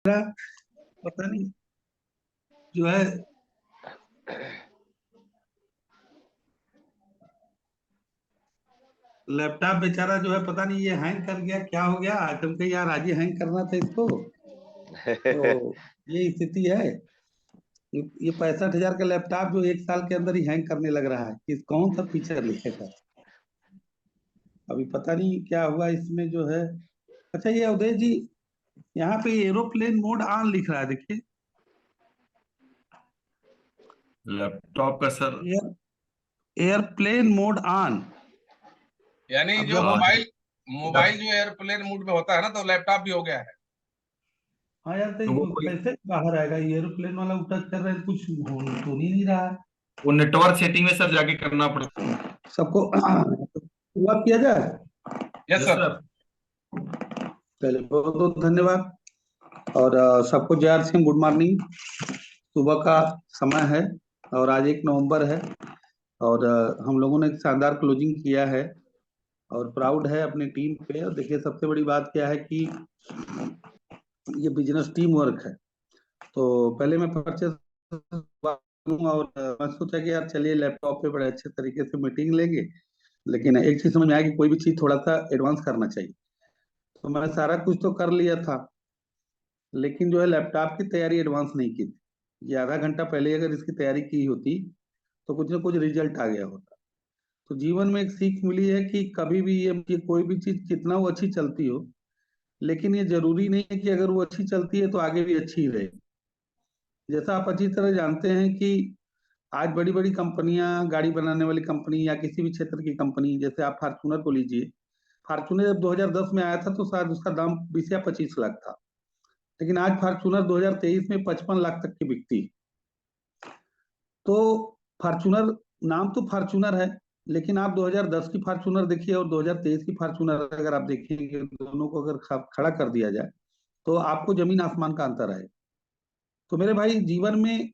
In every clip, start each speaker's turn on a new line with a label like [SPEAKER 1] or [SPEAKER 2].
[SPEAKER 1] पता नहीं जो है लैपटॉप बेचारा जो है, पता नहीं ये हैंग कर गया, क्या हो गया। तुमको यार आज ही हैंग करना था इसको। तो ये स्थिति है। ये 65,000 का लैपटॉप जो 1 साल के अंदर ही हैंग करने लग रहा है कि कौन सा फीचर लिखेगा। अभी पता नहीं क्या हुआ इसमें जो है। अच्छा ये उदय जी, यहाँ पे एरोप्लेन मोड ऑन लिख रहा है, देखिए।
[SPEAKER 2] लैपटॉप का सर
[SPEAKER 1] एयरप्लेन मोड ऑन।
[SPEAKER 3] यानी
[SPEAKER 1] अब
[SPEAKER 3] जो
[SPEAKER 1] जब
[SPEAKER 3] मोबाइल जो एयरप्लेन मोड में होता है ना, तो लैपटॉप भी हो गया है।
[SPEAKER 1] हाँ यार,
[SPEAKER 2] तो वो
[SPEAKER 1] तो कैसे बाहर आएगा ये एरोप्लेन वाला? टच कर रहे हैं, कुछ हो तो नहीं रहा है।
[SPEAKER 2] वो नेटवर्क सेटिंग में सर जाके करना पड़ता है।
[SPEAKER 1] सबको शुरुआत किया जाए।
[SPEAKER 3] Yes
[SPEAKER 2] yes
[SPEAKER 3] sir.
[SPEAKER 2] सर।
[SPEAKER 1] चलिए, बहुत बहुत धन्यवाद। और सबको जय आर सिंह, गुड मॉर्निंग। सुबह का समय है और आज 1 नवंबर है। और हम लोगों ने एक शानदार क्लोजिंग किया है और प्राउड है अपनी टीम पे। और देखिए, सबसे बड़ी बात क्या है कि ये बिजनेस टीम वर्क है। तो पहले मैं परचेस और मैं सोचा कि यार चलिए लैपटॉप पे बड़े अच्छे तरीके से मीटिंग लेंगे। लेकिन एक चीज समझ में आया कि कोई भी चीज थोड़ा सा एडवांस करना चाहिए। तो मैं सारा कुछ तो कर लिया था, लेकिन जो है लैपटॉप की तैयारी एडवांस नहीं की थी। ये आधा घंटा पहले अगर इसकी तैयारी की होती तो कुछ ना कुछ रिजल्ट आ गया होता। तो जीवन में एक सीख मिली है कि कभी भी ये कोई भी चीज कितना वो अच्छी चलती हो, लेकिन ये जरूरी नहीं है कि अगर वो अच्छी चलती है तो आगे भी अच्छी ही रहे। जैसा आप अच्छी तरह जानते हैं कि आज बड़ी बड़ी कंपनियां, गाड़ी बनाने वाली कंपनी या किसी भी क्षेत्र की कंपनी, जैसे आप फार्चूनर को लीजिए। फार्चूनर जब 2010 में आया था तो शायद उसका दाम 20 या 25 लाख था। लेकिन आज फार्चूनर 2023 में 55 लाख तक की बिकती है। तो फार्चूनर, नाम तो फार्चूनर है, लेकिन आप 2010 की फार्चूनर देखिए और 2023 की फार्चूनर अगर आप देखिए, दोनों को अगर खड़ा कर दिया जाए तो आपको जमीन आसमान का अंतर है। तो मेरे भाई, जीवन में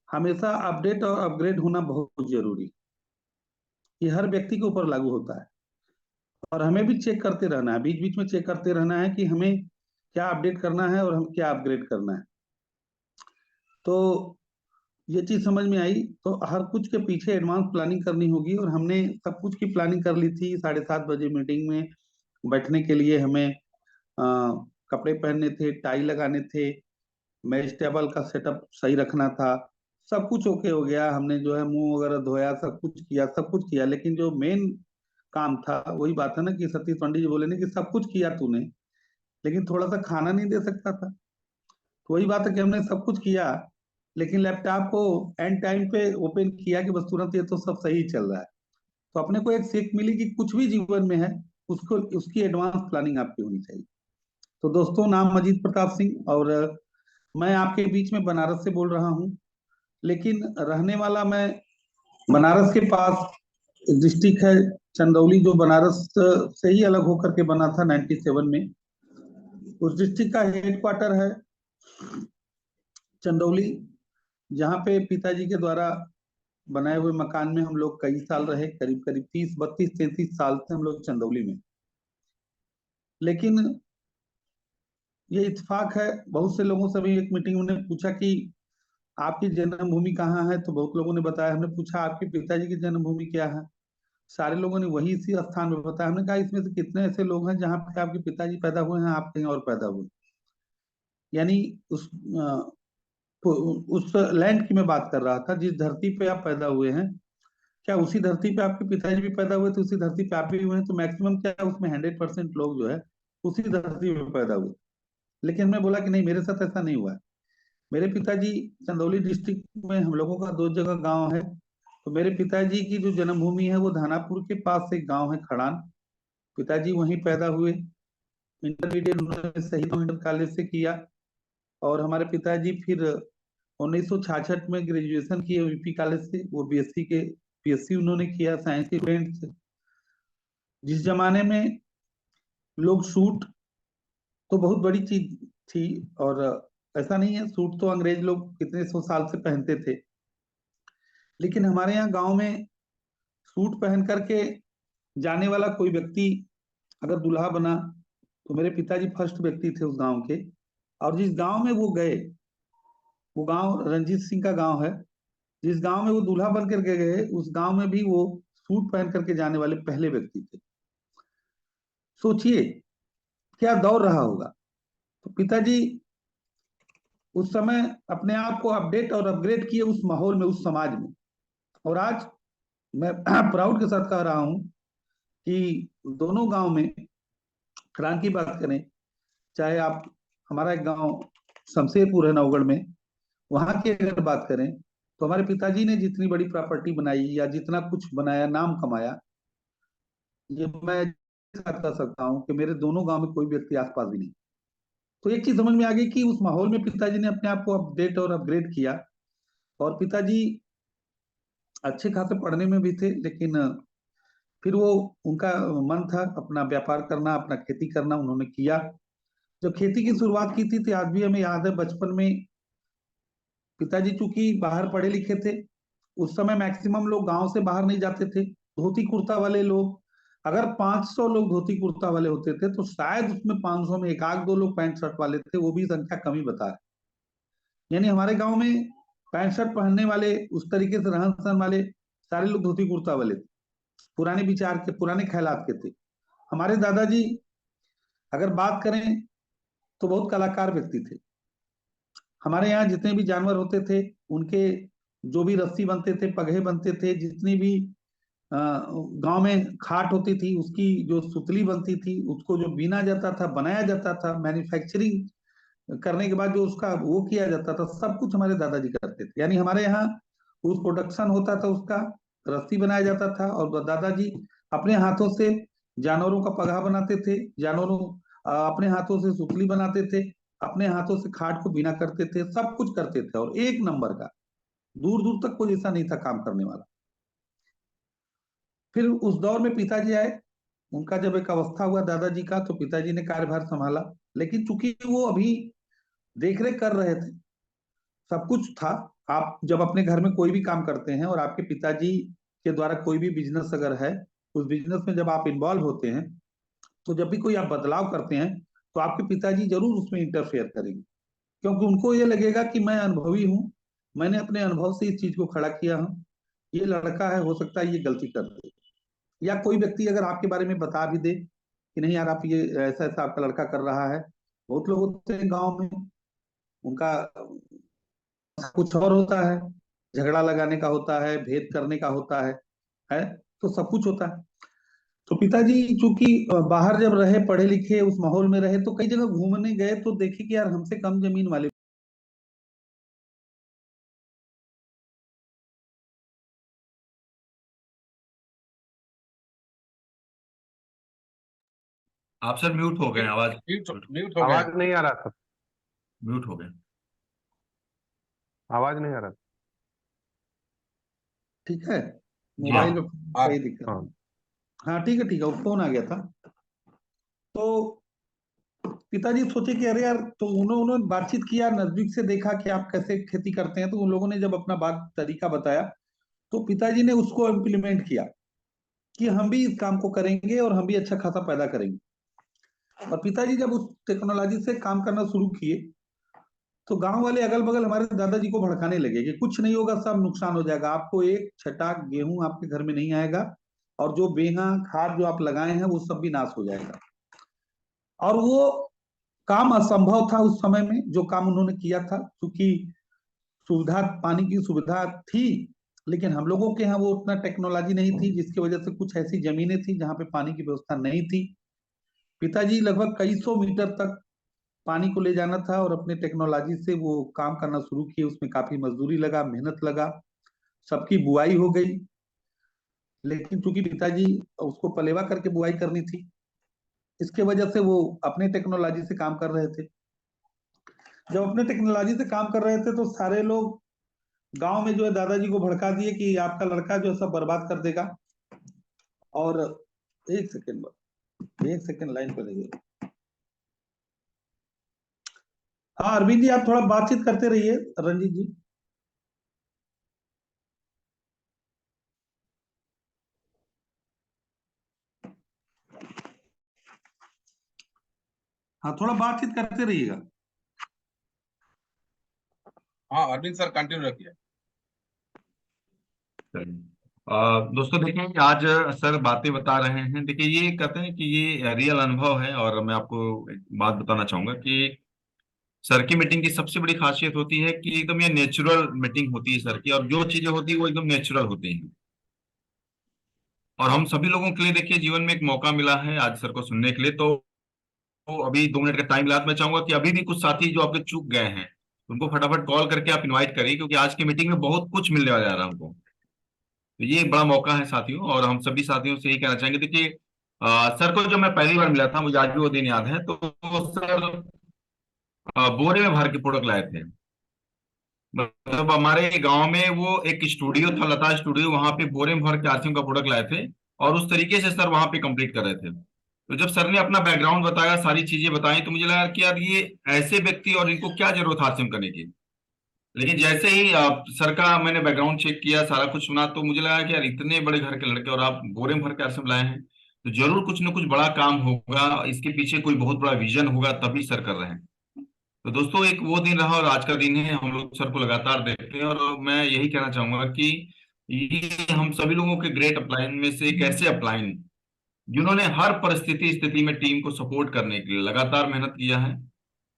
[SPEAKER 1] हमेशा अपडेट और अपग्रेड होना बहुत जरूरी। ये हर व्यक्ति के ऊपर लागू होता है और हमें भी चेक करते रहना है, बीच बीच में चेक करते रहना है कि हमें क्या अपडेट करना है और हम क्या अपग्रेड करना है। तो ये चीज समझ में आई। तो हर कुछ के पीछे एडवांस प्लानिंग करनी होगी और हमने सब कुछ की प्लानिंग कर ली थी। 7:30 बजे मीटिंग में बैठने के लिए हमें कपड़े पहनने थे, टाई लगाने थे, मैच टेबल का सेटअप सही रखना था। सब कुछ ओके हो गया। हमने जो है मुंह वगैरह धोया, सब कुछ किया। लेकिन जो मेन काम था, वही बात है ना कि सतीश पंडित जी बोले ना कि सब कुछ किया तूने, लेकिन थोड़ा सा खाना नहीं दे सकता था। तो वही बात है कि हमने सब कुछ किया, लेकिन लैपटॉप को एंड टाइम पे ओपन किया कि बस तुरंत ये तो सब सही चल रहा है। तो अपने को एक सीख मिली कि कुछ भी जीवन में है, उसको उसकी एडवांस प्लानिंग आपकी होनी चाहिए। तो दोस्तों, नाम अजीत प्रताप सिंह और मैं आपके बीच में बनारस से बोल रहा हूँ। लेकिन रहने वाला मैं बनारस के पास डिस्ट्रिक्ट है चंदौली, जो बनारस से ही अलग होकर के बना था 97 में। उस डिस्ट्रिक्ट का हेडक्वार्टर है चंदौली, जहाँ पे पिताजी के द्वारा बनाए हुए मकान में हम लोग कई साल रहे। करीब करीब 30, 32, 33 साल से हम लोग चंदौली में। लेकिन ये इत्तेफाक है, बहुत से लोगों से भी एक मीटिंग में उन्होंने पूछा कि आपकी जन्मभूमि कहाँ है, तो बहुत लोगों ने बताया। हमने पूछा आपके पिताजी की जन्मभूमि क्या है, सारे लोगों ने वही इसी स्थान में बताया। हमने कहा इसमें से कितने ऐसे लोग हैं जहाँ पे आपके पिताजी पैदा हुए हैं, आप कहीं और पैदा हुए। यानी उस उस लैंड की मैं बात कर रहा था, जिस धरती पे आप पैदा हुए हैं, क्या उसी धरती पे आपके पिताजी भी पैदा हुए थे, उसी धरती पे आप भी हुए हैं? तो मैक्सिमम क्या है, उसमें 100% लोग जो है उसी धरती पे पैदा हुए। लेकिन हमने बोला कि नहीं, मेरे साथ ऐसा नहीं हुआ है। मेरे पिताजी, चंदौली डिस्ट्रिक्ट में हम लोगों का 2 जगह गांव है। तो मेरे पिताजी की जो जन्मभूमि है वो धानापुर के पास एक गांव है खड़ान। पिताजी वहीं पैदा हुए। इंटरमीडिएट उन्होंने शहीद इंटर कॉलेज से किया। और हमारे पिताजी फिर 1966 में ग्रेजुएशन किए यूपी कॉलेज से। वो बीएससी उन्होंने किया, साइंस के स्टूडेंट से। जिस जमाने में लोग सूट तो बहुत बड़ी चीज थी, और ऐसा नहीं है, सूट तो अंग्रेज लोग कितने 100 साल से पहनते थे। लेकिन हमारे यहाँ गांव में सूट पहन करके जाने वाला कोई व्यक्ति अगर दूल्हा बना, तो मेरे पिताजी फर्स्ट व्यक्ति थे उस गांव के और जिस गांव में वो गए, वो गांव रंजीत सिंह का गांव है, जिस गांव में वो दूल्हा बन करके गए, उस गांव में भी वो सूट पहन करके जाने वाले पहले व्यक्ति थे। सोचिए क्या दौर रहा होगा। तो पिताजी उस समय अपने आप को अपडेट और अपग्रेड किए उस माहौल में, उस समाज में। और आज मैं प्राउड के साथ कह रहा हूं कि दोनों गांव में, क्रांति की बात करें, चाहे आप, हमारा एक गांव शमशेरपुर है नौगढ़ में, वहां की अगर बात करें तो हमारे पिताजी ने जितनी बड़ी प्रॉपर्टी बनाई या जितना कुछ बनाया, नाम कमाया, ये मैं साथ कर सकता हूँ कि मेरे दोनों गांव में कोई व्यक्ति आसपास भी नहीं। तो एक चीज समझ में आ गई कि उस माहौल में पिताजी ने अपने आप को अपडेट और अपग्रेड किया। और पिताजी अच्छे खासे पढ़ने में भी थे, लेकिन फिर वो, उनका मन था अपना व्यापार करना, अपना खेती करना, उन्होंने किया। जब खेती की शुरुआत की थी तो आज भी हमें याद है, बचपन में पिताजी चूंकि बाहर पढ़े लिखे थे, उस समय मैक्सिमम लोग गांव से बाहर नहीं जाते थे। धोती कुर्ता वाले लोग, अगर 500 लोग धोती कुर्ता वाले होते थे तो शायद उसमें 500 में एक आध दो लोग पैंट शर्ट वाले थे, वो भी संख्या कम ही बता रहे। यानी हमारे गांव में पैंट शर्ट पहनने वाले, उस तरीके से रहन सहन वाले सारे लोग धोती कुर्ता वाले थे, पुराने विचार के, पुराने ख्यालात के थे। हमारे दादाजी अगर बात करें तो बहुत कलाकार व्यक्ति थे। हमारे यहाँ जितने भी जानवर होते थे, उनके जो भी रस्सी बनते थे, पगहे बनते थे, जितनी भी गांव में खाट होती थी, उसकी जो सुतली बनती थी, उसको जो बीना जाता था, बनाया जाता था, मैन्युफैक्चरिंग करने के बाद जो उसका वो किया जाता था, सब कुछ हमारे दादाजी करते थे। यानी हमारे यहाँ उस प्रोडक्शन होता था, उसका रस्सी बनाया जाता था, और दादाजी अपने हाथों से जानवरों का पगहा बनाते थे, जानवरों अपने हाथों से सुतली बनाते थे, अपने हाथों से खाट को बीना करते थे, सब कुछ करते थे, और एक नंबर का, दूर दूर तक कोई ऐसा नहीं था काम करने वाला। फिर उस दौर में पिताजी आए, उनका जब एक अवस्था हुआ दादाजी का, तो पिताजी ने कार्यभार संभाला। लेकिन चूंकि वो अभी देखरेख कर रहे थे, सब कुछ था। आप जब अपने घर में कोई भी काम करते हैं और आपके पिताजी के द्वारा कोई भी बिजनेस अगर है, उस बिजनेस में जब आप इन्वॉल्व होते हैं, तो जब भी कोई आप बदलाव करते हैं, तो आपके पिताजी जरूर उसमें इंटरफेयर करेंगे, क्योंकि उनको ये लगेगा कि मैं अनुभवी हूँ, मैंने अपने अनुभव से इस चीज को खड़ा किया हूँ, ये लड़का है, हो सकता है ये गलती कर दे। या कोई व्यक्ति अगर आपके बारे में बता भी दे कि नहीं यार, आप ये ऐसा ऐसा आपका लड़का कर रहा है। बहुत लोग होते हैं गांव में, उनका कुछ और होता है, झगड़ा लगाने का होता है, भेद करने का होता है, तो सब कुछ होता है। तो पिताजी चूंकि बाहर जब रहे, पढ़े लिखे उस माहौल में रहे, तो कई जगह घूमने गए तो देखे कि यार हमसे कम जमीन वाले।
[SPEAKER 2] आप सर म्यूट हो गए, आवाज
[SPEAKER 3] म्यूट
[SPEAKER 2] म्यूट
[SPEAKER 3] म्यूट हो गए।
[SPEAKER 4] आवाज नहीं आ रहा था।
[SPEAKER 2] म्यूट हो गए।
[SPEAKER 4] आवाज नहीं आ रहा था।
[SPEAKER 1] ठीक है,
[SPEAKER 2] जी
[SPEAKER 3] हाँ
[SPEAKER 1] मोबाइल में
[SPEAKER 3] आ
[SPEAKER 1] कई दिक्कत
[SPEAKER 4] हाँ,
[SPEAKER 1] है। हाँ ठीक है ठीक है, वो फोन आ गया था। तो पिताजी सोचे कि अरे यार, तो उन्होंने बातचीत किया, नजदीक से देखा कि आप कैसे खेती करते हैं, तो उन लोगों ने जब अपना बात तरीका बताया, तो पिताजी ने उसको इम्प्लीमेंट किया कि हम भी इस काम को करेंगे और हम भी अच्छा खासा पैदा करेंगे। और पिताजी जब उस टेक्नोलॉजी से काम करना शुरू किए, तो गांव वाले अगल बगल हमारे दादाजी को भड़काने लगे कि कुछ नहीं होगा, सब नुकसान हो जाएगा, आपको एक छटाक गेहूं आपके घर में नहीं आएगा, और जो बेहा खाद जो आप लगाए हैं वो सब भी नाश हो जाएगा। और वो काम असंभव था उस समय में, जो काम उन्होंने किया था, क्योंकि सुविधा, पानी की सुविधा थी, लेकिन हम लोगों के यहाँ वो उतना टेक्नोलॉजी नहीं थी, जिसकी वजह से कुछ ऐसी जमीनें थी जहाँ पे पानी की व्यवस्था नहीं थी। पिताजी लगभग कई सौ मीटर तक पानी को ले जाना था, और अपने टेक्नोलॉजी से वो काम करना शुरू किए। उसमें काफी मजदूरी लगा, मेहनत लगा, सबकी बुआई हो गई। लेकिन चूंकि पिताजी उसको पलेवा करके बुआई करनी थी, इसके वजह से वो अपने टेक्नोलॉजी से काम कर रहे थे। जब अपने टेक्नोलॉजी से काम कर रहे थे, तो सारे लोग गांव में जो है दादाजी को भड़का दिए कि आपका लड़का जो है सब बर्बाद कर देगा। और एक सेकेंड, एक सेकेंड लाइन पर रहिए। हाँ अरविंद जी, आप थोड़ा बातचीत करते रहिए, रंजीत जी। हाँ थोड़ा बातचीत करते रहिएगा।
[SPEAKER 3] हाँ अरविंद सर कंटिन्यू रखिए।
[SPEAKER 2] चलिए। दोस्तों देखिए, आज सर बातें बता रहे हैं। देखिए, ये कहते हैं कि ये रियल अनुभव है, और मैं आपको एक बात बताना चाहूंगा कि सर की मीटिंग की सबसे बड़ी खासियत होती है कि एकदम ये नेचुरल मीटिंग होती है सर की, और जो चीजें होती है वो एकदम नेचुरल होती हैं। और हम सभी लोगों के लिए देखिए जीवन में एक मौका मिला है आज सर को सुनने के लिए। तो अभी 2 मिनट का टाइम मिला, तो मैं चाहूंगा कि अभी भी कुछ साथी जो आपके चूक गए हैं उनको फटाफट कॉल करके आप इनवाइट करिए, क्योंकि आज की मीटिंग में बहुत कुछ मिलने वाला जा रहा है हमको। तो ये एक बड़ा मौका है साथियों, और हम सभी साथियों से यही कहना चाहेंगे। देखिए, सर को जब मैं पहली बार मिला था, मुझे आज भी वो दिन याद है। तो सर बोरे में भर के प्रोडक्ट लाए थे। मतलब हमारे गांव में वो एक स्टूडियो था, लता स्टूडियो, वहां पे बोरे में भर के आरसीएम का प्रोडक्ट लाए थे। और उस तरीके से सर वहां पे कंप्लीट कर रहे थे। तो जब सर ने अपना बैकग्राउंड बताया, सारी चीजें बताई, तो मुझे लगा कि यार ये ऐसे व्यक्ति, और इनको क्या जरूरत है आरसीएम करने की। लेकिन जैसे ही सर का मैंने बैकग्राउंड चेक किया, सारा कुछ सुना, तो मुझे लगा कि यार इतने बड़े घर के लड़के और आप बोरे में भर के आरसीएम लाए हैं, तो जरूर कुछ ना कुछ बड़ा काम होगा, इसके पीछे कोई बहुत बड़ा विजन होगा, तभी सर कर रहे हैं। तो दोस्तों, एक वो दिन रहा और आज का दिन है। हम लोग सर को लगातार देखते हैं, और मैं यही कहना चाहूंगा कि ये हम सभी लोगों के ग्रेट अपलाइन में से एक ऐसे अपलाइन जिन्होंने हर परिस्थिति स्थिति में टीम को सपोर्ट करने के लिए लगातार मेहनत किया है,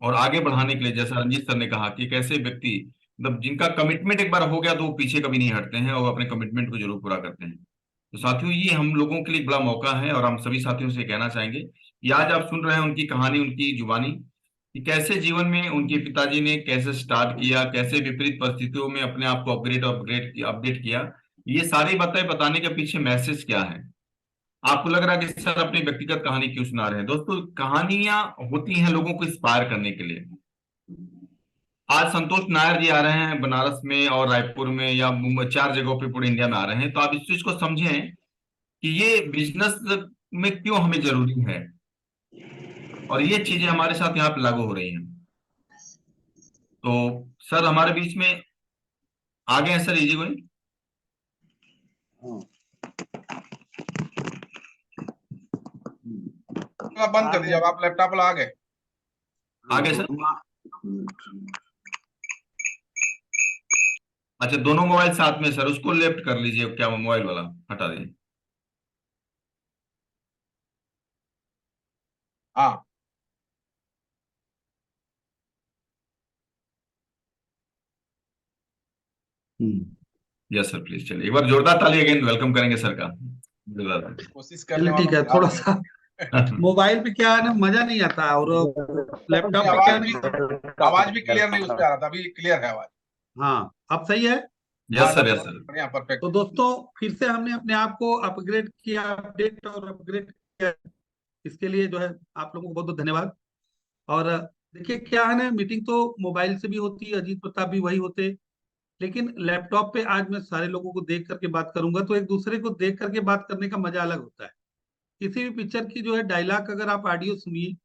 [SPEAKER 2] और आगे बढ़ाने के लिए, जैसा रंजीत सर ने कहा, कि एक ऐसे व्यक्ति मतलब जिनका कमिटमेंट एक बार हो गया तो वो पीछे कभी नहीं हटते हैं, और अपने कमिटमेंट को जरूर पूरा करते हैं। तो साथियों, ये हम लोगों के लिए एक बड़ा मौका है, और हम सभी साथियों से कहना चाहेंगे कि आज आप सुन रहे हैं उनकी कहानी, उनकी जुबानी, कि कैसे जीवन में उनके पिताजी ने कैसे स्टार्ट किया, कैसे विपरीत परिस्थितियों में अपने आप को अपडेट किया। ये सारी बातें बताने के पीछे मैसेज क्या है। आपको लग रहा है कि सर अपनी व्यक्तिगत कहानी क्यों सुना रहे हैं? दोस्तों, कहानियां होती हैं लोगों को इंस्पायर करने के लिए। आज संतोष नायर जी आ रहे हैं बनारस में और रायपुर में या मुंबई, 4 जगहों पे पूरे इंडिया में आ रहे हैं, तो आप इस चीज को समझें कि ये बिजनेस में क्यों हमें जरूरी है, और ये चीजें हमारे साथ यहाँ पे लागू हो रही हैं। तो सर हमारे बीच में आ गए हैं सर, इजी गोइंग।
[SPEAKER 3] बंद कर दीजिए, अब आप लैपटॉप ला गए।
[SPEAKER 2] आ गए सर। अच्छा, दोनों मोबाइल साथ में सर, उसको लेफ्ट कर लीजिए, क्या मोबाइल वाला हटा दीजिए।
[SPEAKER 3] हाँ
[SPEAKER 2] यस सर, प्लीज। चलिए, एक बार जोरदार ताली अगेन वेलकम करेंगे सर का। जोरदार
[SPEAKER 3] कोशिश करने
[SPEAKER 1] चलिए ठीक
[SPEAKER 3] वालों
[SPEAKER 1] है।
[SPEAKER 3] को
[SPEAKER 1] थोड़ा
[SPEAKER 3] हार
[SPEAKER 1] सा मोबाइल पे क्या है ना, मजा नहीं आता, और
[SPEAKER 3] नहीं,
[SPEAKER 1] लैपटॉप पे क्या है ना।
[SPEAKER 3] आवाज भी क्लियर नहीं उस पे आ रहा था, अभी क्लियर है आवाज।
[SPEAKER 1] हाँ, अब सही है।
[SPEAKER 2] Yes sir, yes sir.
[SPEAKER 3] बढ़िया, परफेक्ट।
[SPEAKER 1] तो दोस्तों, फिर से हमने अपने आप को अपग्रेड किया, अपडेट और अपग्रेड किया। इसके लिए जो है आप लोगों को बहुत बहुत धन्यवाद। और देखिए क्या है ना, मीटिंग तो मोबाइल से भी होती है, अजीत प्रताप भी वही होते, लेकिन लैपटॉप पे आज मैं सारे लोगों को देख करके बात करूंगा, तो एक दूसरे को देख करके बात करने का मजा अलग होता है। किसी भी पिक्चर की जो है डायलॉग अगर आप ऑडियो सुनिए,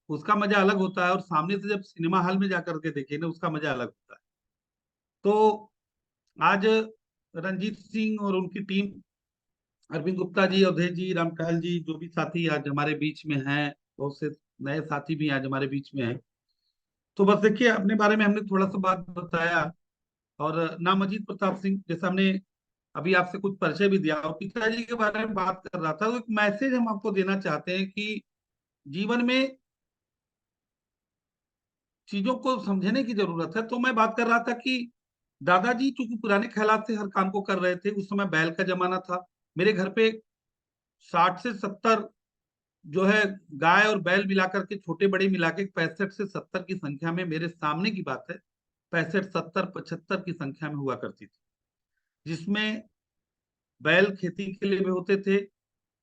[SPEAKER 1] उसका मजा अलग होता है, और सामने से जब सिनेमा हॉल में जाकर के देखे ना, उसका मजा अलग होता है। तो आज रंजीत सिंह और उनकी टीम, अरविंद गुप्ता जी, अवधेश जी, रामटहल जी, जो भी साथी आज हमारे बीच में हैं, बहुत से नए साथी भी आज हमारे बीच में हैं। तो बस देखिए, अपने बारे में हमने थोड़ा सा बात बताया, और नाम अजीत प्रताप सिंह, जैसा हमने अभी आपसे कुछ परिचय भी दिया, और पिताजी के बारे में बात कर रहा था, तो एक मैसेज हम आपको देना चाहते हैं कि जीवन में चीजों को समझने की जरूरत है। तो मैं बात कर रहा था कि दादाजी चूंकि पुराने ख्यालात से हर काम को कर रहे थे, उस समय बैल का जमाना था। मेरे घर पे 60 से 70 जो है गाय और बैल मिलाकर के, छोटे बड़े मिला के 65 से 70 की संख्या में, मेरे सामने की बात है, 65 70 75 की संख्या में हुआ करती थी, जिसमें बैल खेती के लिए भी होते थे,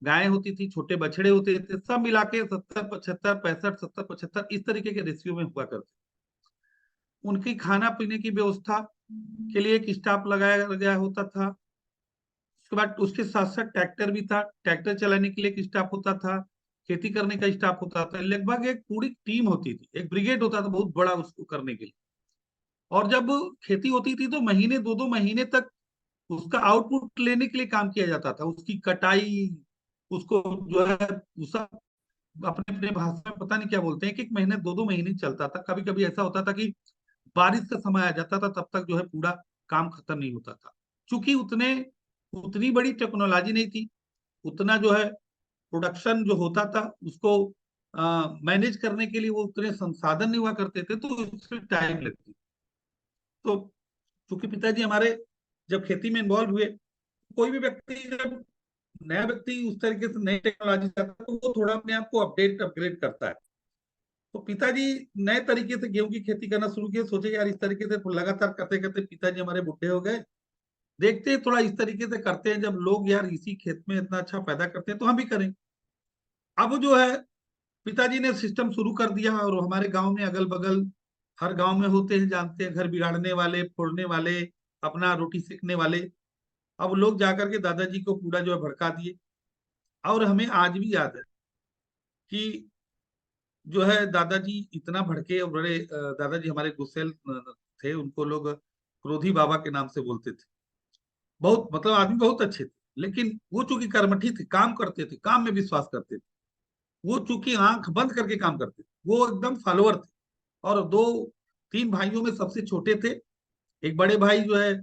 [SPEAKER 1] गाय होती थी, छोटे बछड़े होते थे, सब मिला के 70 75 65 70 75 इस तरीके के रेशियो में हुआ करते। उनकी खाना पीने की व्यवस्था के लिए एक स्टाफ लगाया गया होता था। उसके बाद उसके साथ साथ ट्रैक्टर भी था, ट्रैक्टर चलाने के लिए एक स्टाफ होता था, खेती करने का स्टाफ होता था, लगभग एक पूरी टीम होती थी, एक ब्रिगेड होता था बहुत बड़ा उसको करने के लिए। और जब खेती होती थी तो महीने 2 2 महीने तक उसका आउटपुट लेने के लिए काम किया जाता था, उसकी कटाई, उसको जो है उसका अपने अपने भाषा में पता नहीं क्या बोलते हैं, कि 1 महीने 2 2 महीने चलता था। कभी कभी ऐसा होता था कि बारिश का समय आ जाता था तब तक जो है पूरा काम खत्म नहीं होता था। चूंकि उतनी बड़ी टेक्नोलॉजी नहीं थी, उतना जो है प्रोडक्शन जो होता था उसको मैनेज करने के लिए वो उतने संसाधन नहीं हुआ करते थे, तो उसमें टाइम लगती। तो चूंकि पिताजी हमारे जब खेती में इन्वॉल्व हुए, कोई भी व्यक्ति जब नया व्यक्ति उस तरीके से नई टेक्नोलॉजी से आता है तो वो थोड़ा अपने आप को अपग्रेड करता है। तो पिताजी नए तरीके से गेहूं की खेती करना शुरू किए, सोचे यार इस तरीके से लगातार करते करते पिताजी हमारे बुढ़े हो गए, देखते हैं थोड़ा इस तरीके से करते हैं, जब लोग यार इसी खेत में इतना अच्छा पैदा करते हैं तो हम भी करें। अब जो है पिताजी ने सिस्टम शुरू कर दिया, और हमारे गांव में अगल बगल हर गांव में होते हैं, जानते हैं, घर बिगाड़ने वाले, फोड़ने वाले, अपना रोटी सेकने वाले। अब लोग जाकर के दादाजी को पूरा जो है भड़का दिए। और हमें आज भी याद है कि जो है दादाजी इतना भड़के, और बड़े दादाजी हमारे गुस्सैल थे, उनको लोग क्रोधी बाबा के नाम से बोलते थे। बहुत मतलब आदमी बहुत अच्छे थे, लेकिन वो चूंकि कर्मठी थे, काम करते थे, काम में विश्वास करते थे, वो चूंकि आंख बंद करके काम करते थे, वो एकदम फॉलोअर थे। और दो तीन भाइयों में सबसे छोटे थे। एक बड़े भाई जो है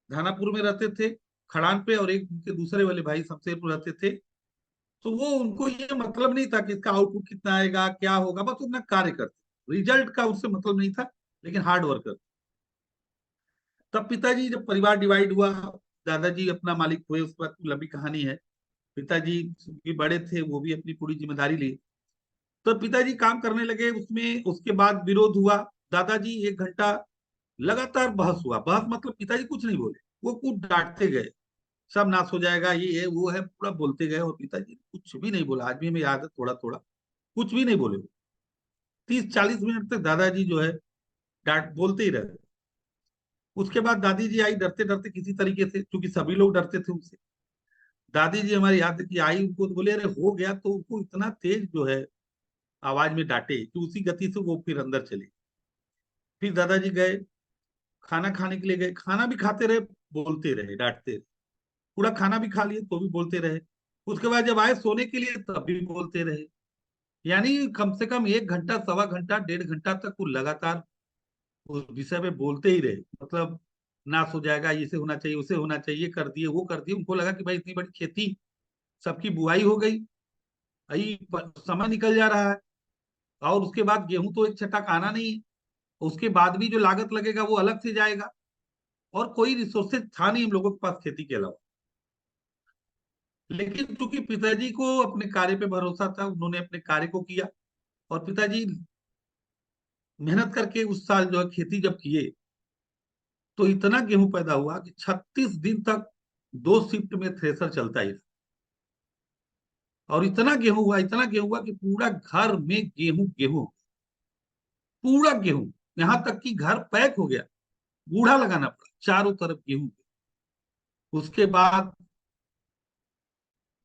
[SPEAKER 1] धानापुर में रहते थे, खड़ान पे, और एक उनके दूसरे वाले भाई शमशेरपुर रहते थे। तो वो उनको ये मतलब नहीं था कि इसका आउटपुट कितना आएगा, क्या होगा, बस उतना कार्य करते, रिजल्ट का उससे मतलब नहीं था, लेकिन हार्ड वर्कर। तब पिताजी जब परिवार डिवाइड हुआ, दादाजी अपना मालिक हुए, उसके बाद लंबी कहानी है। पिताजी भी बड़े थे, वो भी अपनी पूरी जिम्मेदारी लिए। तो पिताजी काम करने लगे उसमें, उसके बाद विरोध हुआ। दादाजी 1 घंटा लगातार बहस हुआ, बहस मतलब पिताजी कुछ नहीं बोले, वो कुछ डांटते गए, सब नाश हो जाएगा, ये है वो है, पूरा बोलते गए, और पिताजी कुछ भी नहीं बोला। आज भी हमें याद है थोड़ा थोड़ा, कुछ भी नहीं बोले। 30-40 मिनट तक दादाजी जो है डांट बोलते ही रहे। उसके बाद दादी जी आई डरते डरते किसी तरीके से, क्योंकि सभी लोग डरते थे उनसे। दादी जी हमारी याद है कि आई, उनको तो बोले अरे हो गया, तो उनको इतना तेज जो है आवाज में डांटे कि उसी गति से वो फिर अंदर चले। फिर दादाजी गए, खाना खाने के लिए गए, खाना भी खाते रहे, बोलते रहे, डांटते रहे। पूरा खाना भी खा लिए तो भी बोलते रहे। उसके बाद जब आए सोने के लिए तब भी बोलते रहे। यानी कम से कम 1 घंटा, सवा घंटा, 1.5 घंटा तक वो लगातार उस विषय में बोलते ही रहे। मतलब नाश हो जाएगा, इसे होना चाहिए, उसे होना चाहिए, कर दिए, वो कर दिए। उनको लगा कि भाई इतनी बड़ी खेती, सबकी बुआई हो गई, अभी समय निकल जा रहा है, और उसके बाद गेहूं तो एक छटाक आना नहीं है, उसके बाद भी जो लागत लगेगा वो अलग से जाएगा, और कोई रिसोर्सेज था नहीं हम लोगों के पास खेती के अलावा। लेकिन चूंकि पिताजी को अपने कार्य पे भरोसा था, उन्होंने अपने कार्य को किया। और पिताजी मेहनत करके उस साल जो है खेती जब किए, तो इतना गेहूं पैदा हुआ कि 36 दिन तक 2 शिफ्ट में थ्रेसर चलता ही था। और इतना गेहूं हुआ, इतना गेहूं हुआ कि पूरा घर में गेहूं गेहूं, पूरा गेहूं, यहां तक कि घर पैक हो गया, बूढ़ा लगाना पड़ा चारों तरफ गेहूं। उसके बाद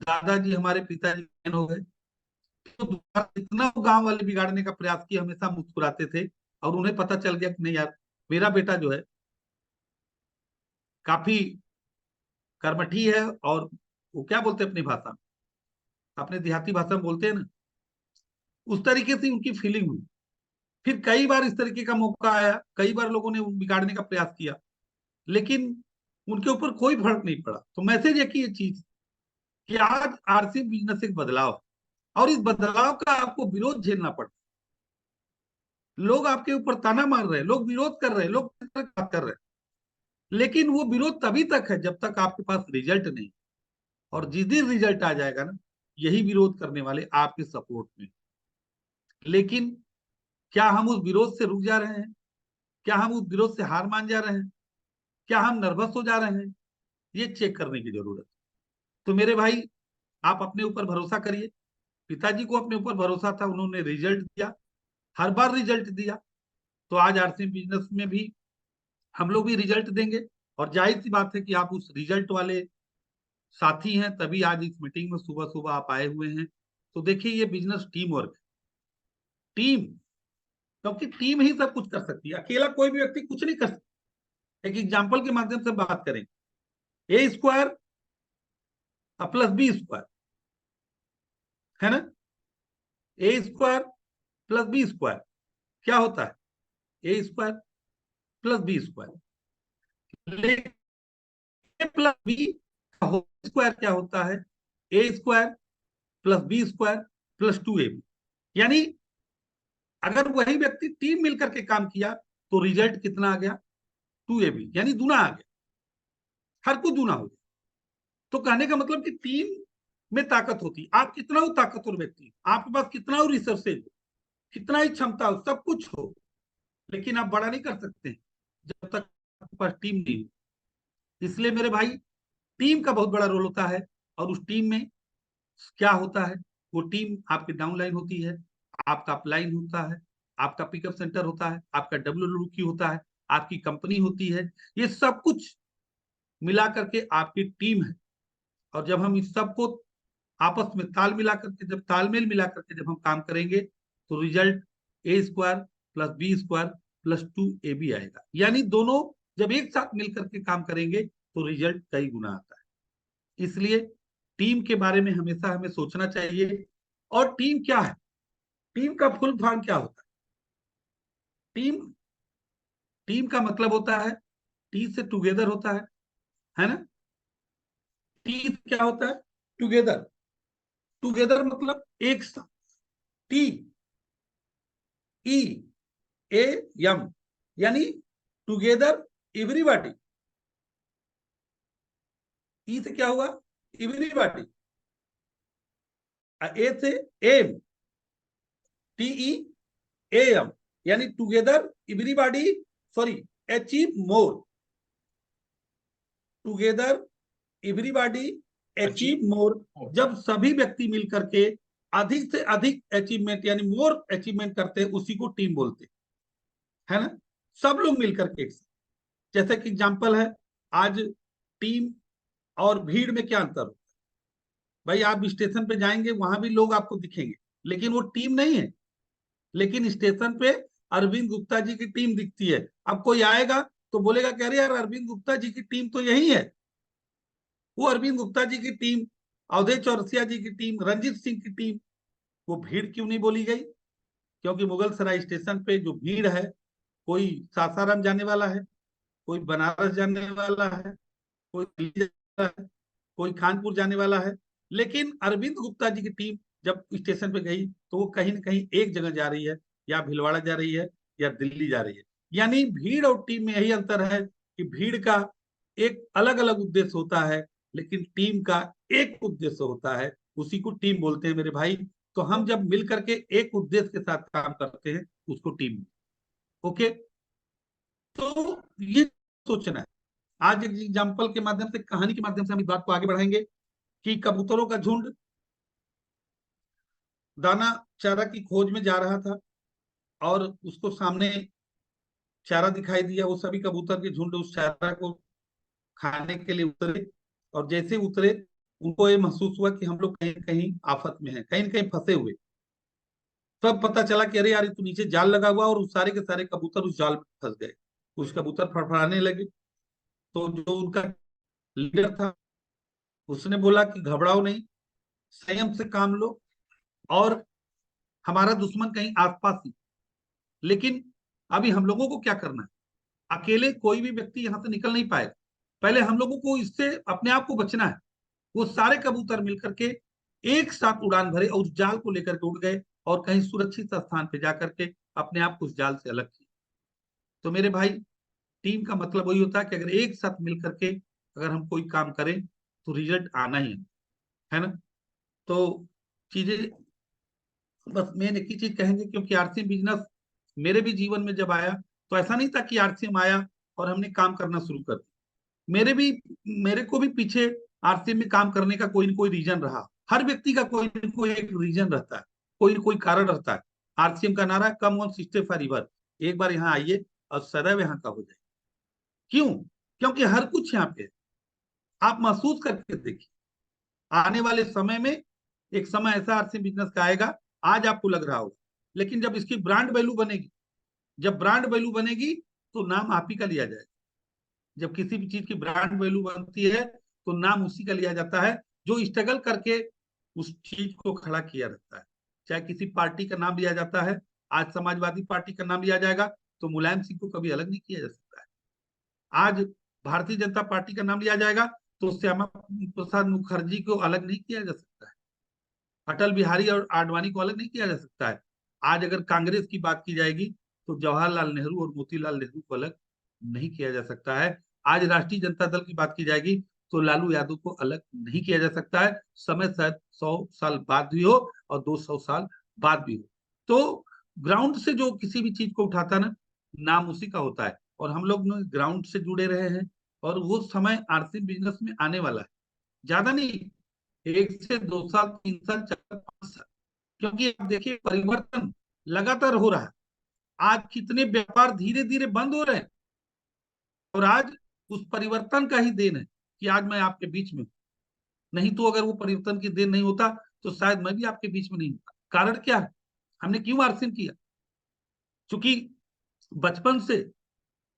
[SPEAKER 1] दादाजी हमारे पिताजी जैन हो गए। तो दोबारा इतना गांव वाले बिगाड़ने का प्रयास किया, हमेशा मुस्कुराते थे। और उन्हें पता चल गया कि नहीं यार, मेरा बेटा जो है काफी कर्मठी है, और वो क्या बोलते हैं अपनी भाषा में, अपने देहाती भाषा में बोलते हैं ना, उस तरीके से उनकी फीलिंग हुई। फिर कई बार इस तरीके का मौका आया, कई बार लोगों ने बिगाड़ने का प्रयास किया, लेकिन उनके ऊपर कोई फर्क नहीं पड़ा। तो मैसेज एक ही चीज कि आज आरसी बिजनेस एक बदलाव है, और इस बदलाव का आपको विरोध झेलना पड़ता है। लोग आपके ऊपर ताना मार रहे हैं, लोग विरोध कर रहे हैं, लोग बात कर रहे हैं, लेकिन वो विरोध तभी तक है जब तक आपके पास रिजल्ट नहीं। और जिस दिन रिजल्ट आ जाएगा ना, यही विरोध करने वाले आपके सपोर्ट में। लेकिन क्या हम उस विरोध से रुक जा रहे हैं? क्या हम उस विरोध से हार मान जा रहे हैं? क्या हम नर्वस हो जा रहे हैं? ये चेक करने की जरूरत है। तो मेरे भाई, आप अपने ऊपर भरोसा करिए। पिताजी को अपने ऊपर भरोसा था, उन्होंने रिजल्ट दिया, हर बार रिजल्ट दिया। तो आज आरसी बिजनेस में भी हम लोग भी रिजल्ट देंगे। और जाहिर सी बात है कि आप उस रिजल्ट वाले साथी हैं, तभी आज इस मीटिंग में सुबह सुबह आप आए हुए हैं। तो देखिए, ये बिजनेस टीम वर्क, टीम, क्योंकि टीम ही सब कुछ कर सकती है, अकेला कोई भी व्यक्ति कुछ नहीं कर सकता। एक एग्जाम्पल के माध्यम से बात करें, A square plus B square, है ना, A square plus B square क्या होता है? A square. Plus B square. लेकिन ए प्लस बी का होल स्क्वायर क्या होता है? A square plus B square plus 2ab। यानी अगर वही व्यक्ति टीम मिलकर के काम किया तो रिजल्ट कितना आ गया? 2ab, यानी दूना आ गया, हर कुछ दूना हो गया। तो कहने का मतलब कि टीम में ताकत होती है। आप कितना हो ताकतवर व्यक्ति, आपके पास कितना हो रिसोर्सेज, कितना ही क्षमता हो, सब कुछ हो, लेकिन आप बड़ा नहीं कर सकते जब तक आपके पास टीम नहीं हो। इसलिए मेरे भाई, टीम का बहुत बड़ा रोल होता है। और उस टीम में क्या होता है? वो टीम आपकी डाउनलाइन होती है, आपका अपलाइन होता है, आपका पिकअप सेंटर होता है, आपका WWQ होता है, आपकी कंपनी होती है। ये सब कुछ मिला करके आपकी टीम है। और जब हम इस सब को आपस में तालमेल मिला करके जब हम काम करेंगे तो result A square plus B square plus 2ab आएगा। यानी दोनों जब एक साथ मिलकर के काम करेंगे तो रिजल्ट कई गुना आता है। इसलिए टीम के बारे में हमेशा हमें सोचना चाहिए। और टीम क्या है? टीम का फुल फॉर्म क्या होता है? टीम टीम का मतलब होता है, टी से टुगेदर होता है ना? टी क्या होता है? टुगेदर। टुगेदर मतलब एक साथ। टी ई ए एम, यानी टुगेदर एवरीबॉडी। ई से क्या हुआ? एवरीबॉडी। ए से एम, टीई एम, यानी together everybody, sorry, achieve more. Together everybody achieve more. जब सभी व्यक्ति मिलकर के अधिक से अधिक अचीवमेंट यानी मोर अचीवमेंट करते हैं, उसी को टीम बोलते हैं, है ना? सब लोग मिलकर के एक साथ। जैसे कि एग्जांपल है, आज टीम और भीड़ में क्या अंतर होता है? भाई आप स्टेशन पे जाएंगे, वहां भी लोग आपको दिखेंगे, लेकिन वो टीम नहीं है। लेकिन स्टेशन पे अरविंद गुप्ता जी की टीम दिखती है। अब कोई आएगा तो बोलेगा कि अरे यार, अरविंद गुप्ता जी की टीम तो यही है। वो अरविंद गुप्ता जी की टीम, अवधेश चौरसिया जी की टीम, रंजीत सिंह की टीम, वो भीड़ क्यों नहीं बोली गई? क्योंकि मुगल सराय स्टेशन पे जो भीड़ है, कोई सासाराम जाने वाला है, कोई बनारस जाने वाला है, कोई दिल्ली जाने वाला है, कोई कानपुर जाने वाला है। लेकिन अरविंद गुप्ता जी की टीम जब स्टेशन पे गई तो वो कहीं ना कहीं एक जगह जा रही है, या भीलवाड़ा जा रही है या दिल्ली जा रही है। यानी भीड़ और टीम में यही अंतर है कि भीड़ का एक अलग अलग उद्देश्य होता है, लेकिन टीम का एक उद्देश्य होता है, उसी को टीम बोलते हैं मेरे भाई। तो हम जब मिल करके एक उद्देश्य के साथ काम करते हैं उसको टीम। ओके, तो ये सोचना है। आज एक एग्जाम्पल के माध्यम से, कहानी के माध्यम से हम इस बात को आगे बढ़ाएंगे कि कबूतरों का झुंड दाना चारा की खोज में जा रहा था, और उसको सामने चारा दिखाई दिया। वो सभी कबूतर के झुंड उस चारा को खाने के लिए उतरे, और जैसे उतरे उनको ये महसूस हुआ कि हम लोग कहीं कहीं आफत में हैं, कहीं कहीं फंसे हुए। तब पता चला कि अरे यार, ये तो नीचे जाल लगा हुआ, और उस सारे के सारे कबूतर उस जाल में फंस गए। कुछ कबूतर फड़फड़ाने लगे। तो जो उनका लीडर था, उसने बोला कि घबराओ नहीं, संयम से काम लो, और हमारा दुश्मन कहीं आसपास ही। लेकिन अभी हम लोगों को क्या करना है? अकेले कोई भी व्यक्ति यहां से निकल नहीं पाएगा। पहले हम लोगों को इससे अपने आप को बचना है। वो सारे कबूतर मिलकर के एक साथ उड़ान भरे और उस जाल को लेकर के उड़ गए, और कहीं सुरक्षित स्थान पे जाकर के अपने आप को उस जाल से अलग किए। तो मेरे भाई, टीम का मतलब वही होता है कि अगर एक साथ मिलकर के अगर हम कोई काम करें तो रिजल्ट आना ही है ना? तो चीजें, बस मेन एक ही चीज कहेंगे, क्योंकि आरसीएम बिजनेस मेरे भी जीवन में जब आया तो ऐसा नहीं था कि आरसीएम आया और हमने काम करना शुरू कर दिया। मेरे को भी पीछे आरसीएम में काम करने का कोई ना कोई रीजन रहा। हर व्यक्ति का कोई ना कोई एक रीजन रहता है, कोई ना कोई कारण रहता है। आरसीएम का नारा, come on system for river, एक बार यहाँ आइए और सदैव यहाँ का हो जाए। क्यों? क्योंकि हर कुछ यहाँ पे है। आप महसूस करके देखिए, आने वाले समय में एक समय ऐसा आरसीएम बिजनेस का आएगा, आज आपको लग रहा होगा, लेकिन जब इसकी ब्रांड वैल्यू बनेगी, जब ब्रांड वैल्यू बनेगी तो नाम आप ही का लिया जाएगा। जब किसी भी चीज की ब्रांड वैल्यू बनती है तो नाम उसी का लिया जाता है जो स्ट्रगल करके उस चीज को खड़ा किया रहता है। चाहे किसी पार्टी का नाम लिया जाता है, आज समाजवादी पार्टी का नाम लिया जाएगा तो मुलायम सिंह को कभी अलग नहीं किया जा सकता आज भारतीय जनता पार्टी का नाम लिया जाएगा तो श्यामा प्रसाद मुखर्जी को अलग नहीं किया जा सकता है, अटल बिहारी और आडवाणी को अलग नहीं किया जा सकता है। आज अगर कांग्रेस की बात की जाएगी तो जवाहरलाल नेहरू और मोतीलाल नेहरू को अलग नहीं किया जा सकता है। आज राष्ट्रीय जनता दल की बात की जाएगी तो लालू यादव को अलग नहीं किया जा सकता है। समय शायद 100 साल बाद भी हो और 200 साल बाद भी हो। तो ग्राउंड से जो किसी भी चीज को उठाता ना, नाम उसी का होता है। और हम लोग ग्राउंड से जुड़े रहे हैं और वो समय आरसी बिजनेस में आने वाला है, ज्यादा नहीं, 1 से 2 साल, 3 साल, 4 5 साल। क्योंकि आप देखिए परिवर्तन लगातार हो रहा है। आज कितने व्यापार धीरे धीरे बंद हो रहे हैं और आज उस परिवर्तन का ही देन है कि आज मैं आपके बीच में हूं। नहीं तो अगर वो परिवर्तन की देन नहीं होता तो शायद मैं भी आपके बीच में नहीं होता। कारण क्या है, हमने क्यों आरसीएम किया? क्योंकि बचपन से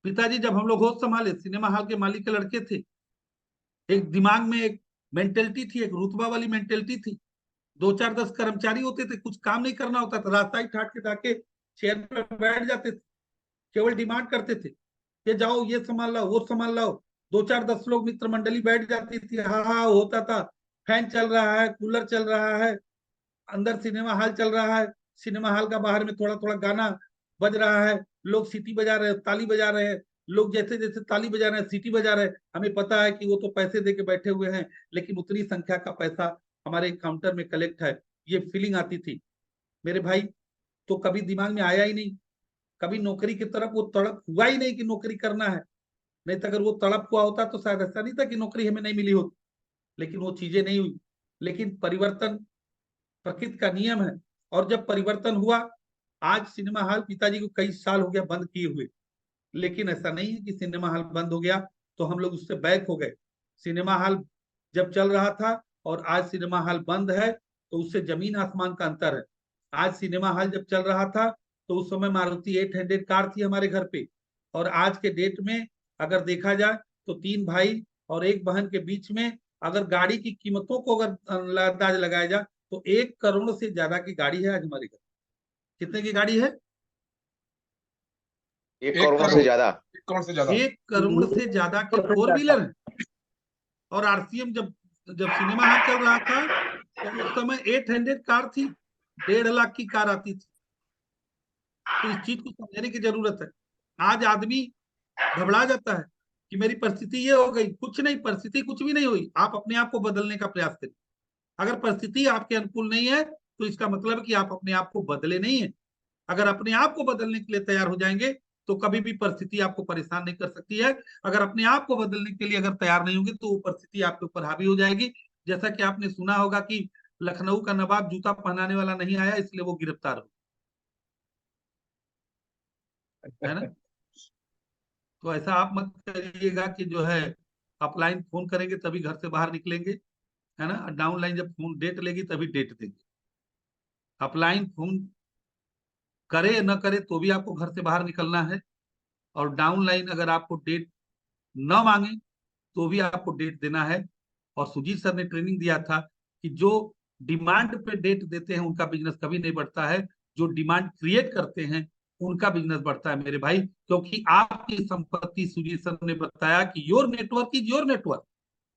[SPEAKER 1] पिताजी जब हम लोग होश संभाले, सिनेमा हॉल के मालिक के लड़के थे, एक दिमाग में एक मेंटेलिटी थी, एक रुतबा वाली मेंटेलिटी थी। 2 4 10 कर्मचारी होते थे, कुछ काम नहीं करना होता था, रास्ता ही ठाट के जाके चेयर पर बैठ जाते थे, केवल डिमांड करते थे कि जाओ ये सामान लाओ, वो सामान लाओ। 2 4 10 लोग मित्र मंडली बैठ जाती थी, हाँ हाँ होता था। फैन चल रहा है, कूलर चल रहा है, अंदर सिनेमा हॉल चल रहा है, सिनेमा हॉल का बाहर में थोड़ा थोड़ा गाना बज रहा है, लोग सीटी बजा रहे हैं, ताली बजा रहे हैं। लोग जैसे जैसे ताली बजा रहे हैं, सीटी बजा रहे हैं, हमें पता है कि वो तो पैसे दे के बैठे हुए हैं, लेकिन उतनी संख्या का पैसा हमारे काउंटर में कलेक्ट है, ये फीलिंग आती थी मेरे भाई। तो कभी दिमाग में आया ही नहीं, कभी नौकरी की तरफ वो तड़प हुआ ही नहीं कि नौकरी करना है। नहीं तो अगर वो तड़प हुआ होता तो शायद ऐसा नहीं था कि नौकरी हमें नहीं मिली होती, लेकिन वो चीजें नहीं हुई। लेकिन परिवर्तन प्रकृति का नियम है और जब परिवर्तन हुआ, आज सिनेमा हॉल पिताजी को कई साल हो गया बंद किए हुए, लेकिन ऐसा नहीं है कि सिनेमा हॉल बंद हो गया तो हम लोग उससे बैक हो गए। सिनेमा हॉल जब चल रहा था और आज सिनेमा हॉल बंद है तो उससे जमीन आसमान का अंतर है। आज सिनेमा हॉल जब चल रहा था तो उस समय मारुति 800 कार थी हमारे घर पे, और आज के डेट में अगर देखा जाए तो 3 भाई और 1 बहन के बीच में अगर गाड़ी की कीमतों को अगर अंदाज लगाया जाए तो 1 करोड़ से ज्यादा की गाड़ी है आज हमारे घर। कितने की गाड़ी है?
[SPEAKER 4] 1 करोड़ से ज्यादा।
[SPEAKER 3] 1 करोड़ से ज्यादा।
[SPEAKER 1] 1 करोड़ से ज्यादा के 4 व्हीलर है। और आरसीएम जब जब सिनेमा हॉल चल रहा था तो उस समय 800 कार थी, 1.5 लाख की कार आती थी। तो इस चीज को समझने की जरूरत है। आज आदमी घबरा जाता है कि मेरी परिस्थिति ये हो गई। कुछ नहीं, परिस्थिति कुछ भी नहीं हुई, आप अपने आप को बदलने का प्रयास करिए। अगर परिस्थिति आपके अनुकूल नहीं है तो इसका मतलब है कि आप अपने आप को बदले नहीं है। अगर अपने आप को बदलने के लिए तैयार हो जाएंगे तो कभी भी परिस्थिति आपको परेशान नहीं कर सकती है। अगर अपने आप को बदलने के लिए अगर तैयार नहीं होगी तो वो परिस्थिति आपके ऊपर हावी हो जाएगी। जैसा कि आपने सुना होगा कि लखनऊ का नवाब जूता पहनाने वाला नहीं आया इसलिए वो गिरफ्तार हो, है ना? तो ऐसा आप मत करिएगा कि जो है अपलाइन फोन करेंगे तभी घर से बाहर निकलेंगे, है ना? डाउनलाइन जब फोन डेट लेगी तभी डेट देंगे। अपलाइन फोन करे न करे तो भी आपको घर से बाहर निकलना है, और डाउनलाइन अगर आपको डेट न मांगे तो भी आपको डेट देना है। और सुजीत सर ने ट्रेनिंग दिया था कि जो डिमांड पे डेट देते हैं उनका बिजनेस कभी नहीं बढ़ता है, जो डिमांड क्रिएट करते हैं उनका बिजनेस बढ़ता है मेरे भाई। क्योंकि आपकी संपत्ति, सुजीत सर ने बताया कि your network is your network,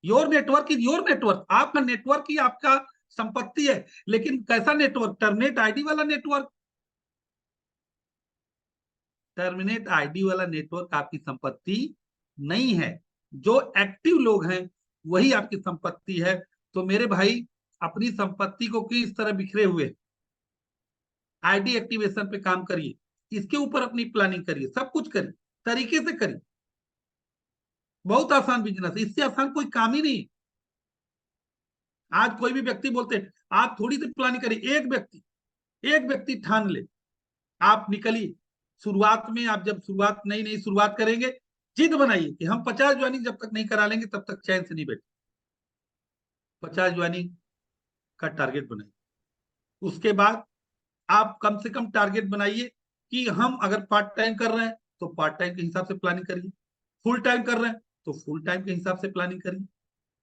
[SPEAKER 1] your network is your network. आपका नेटवर्क ही आपका संपत्ति है। लेकिन कैसा नेटवर्क? टर्मिनेट आईडी वाला नेटवर्क। टर्मिनेट आईडी वाला नेटवर्क आपकी संपत्ति नहीं है। जो एक्टिव लोग हैं वही आपकी संपत्ति है। तो मेरे भाई अपनी संपत्ति को किस तरह बिखरे हुए, आईडी एक्टिवेशन पे काम करिए, इसके ऊपर अपनी प्लानिंग करिए, सब कुछ करिए, तरीके से करिए। बहुत आसान बिजनेस है, इससे आसान कोई काम ही नहीं। आज कोई भी व्यक्ति बोलते हैं आप थोड़ी सी प्लानिंग करिए, एक व्यक्ति ठान ले, आप निकलिए। शुरुआत में आप जब शुरुआत नई नई शुरुआत करेंगे, जिद बनाइए कि हम 50 ज्वाइनिंग जब तक नहीं करा लेंगे तब तक चैन से नहीं बैठे। 50 ज्वाइनिंग का टारगेट बनाइए। उसके बाद आप कम से कम टारगेट बनाइए कि हम अगर पार्ट टाइम कर रहे हैं तो पार्ट टाइम के हिसाब से प्लानिंग करिए, फुल टाइम कर रहे हैं तो फुल टाइम के हिसाब से प्लानिंग करिए।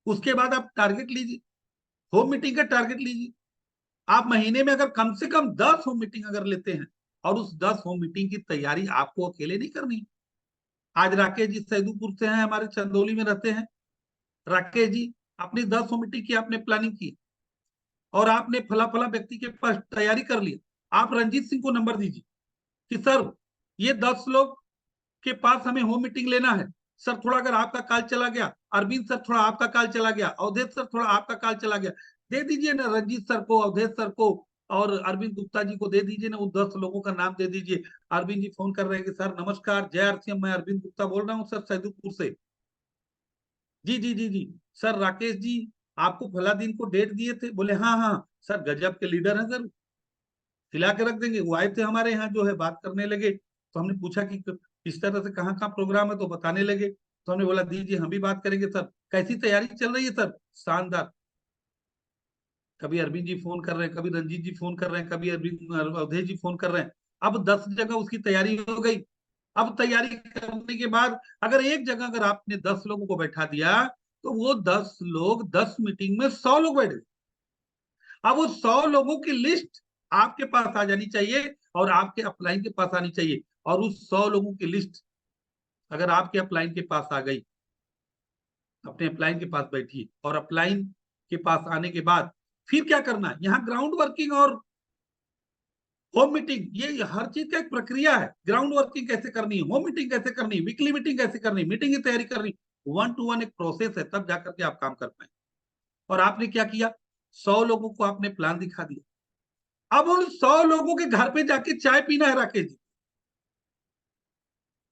[SPEAKER 1] उसके बाद आप टारगेट लीजिए, होम मीटिंग का टारगेट लीजिए। आप महीने में अगर कम से कम 10 होम मीटिंग अगर लेते हैं, और उस 10 होम मीटिंग की तैयारी आपको अकेले नहीं करनी,
[SPEAKER 4] आज राकेश जी सैदुपुर से हैं, हमारे चंदौली में रहते हैं। राकेश जी, अपनी 10 मीटिंग की आपने प्लानिंग की और आपने फला फला व्यक्ति के पास तैयारी कर लिया। आप रंजीत सिंह को नंबर दीजिए कि सर ये 10 लोग के पास हमें होम मीटिंग लेना है। सर थोड़ा अगर आपका काल चला गया, अरविंद सर थोड़ा आपका काल चला गया, अवधेश सर थोड़ा आपका काल चला गया, दे दीजिए ना रंजीत सर को, अवधेश सर को और अरविंद गुप्ता जी को दे दीजिए ना, वो 10 लोगों का नाम दे दीजिए। अरविंद जी फोन कर रहे हैं कि सर नमस्कार, जय आरसीएम, मैं अरविंद गुप्ता बोल रहा हूँ सर सैदुपुर से। जी जी जी जी सर, राकेश जी आपको फला दिन को डेट दिए थे। बोले हाँ हाँ सर, गजब के लीडर हैं सर, खिला के रख देंगे। वो आए थे हमारे यहाँ जो है, बात करने लगे तो हमने पूछा कि किस तरह से कहाँ कहाँ प्रोग्राम है, तो बताने लगे। तो हमने बोला दीजिए हम भी बात करेंगे सर। कैसी तैयारी चल रही है सर? शानदार। कभी अरविंद जी फोन कर रहे हैं, कभी रंजीत जी फोन कर रहे हैं, कभी अरविंद अवधेश जी फोन कर रहे हैं। अब 10 जगह उसकी तैयारी हो गई। अब तैयारी करने के बाद अगर एक जगह अगर आपने 10 लोगों को बैठा दिया, तो वो 10 लोग 10 मीटिंग में 100 लोग बैठ गए। अब वो 100 लोगों की लिस्ट आपके पास आ जानी चाहिए और आपके अपलाइन के पास आनी चाहिए। और उस 100 लोगों की लिस्ट अगर आपके अपलाइन के पास आ गई, अपने अपलाइन के पास बैठिए और अपलाइन के पास आने के बाद फिर क्या करना है, यहाँ ग्राउंड वर्किंग और होम मीटिंग, ये हर चीज का एक प्रक्रिया है। ग्राउंड वर्किंग कैसे करनी है, होम मीटिंग कैसे करनी है, वीकली मीटिंग कैसे करनी है, मीटिंग की तैयारी करनी, 1 to 1 एक प्रोसेस है, तब जाकर के आप काम कर पाए। और आपने क्या किया, 100 लोगों को आपने प्लान दिखा दिया। अब उन 100 लोगों के घर पे जाके चाय पीना है राकेश जी,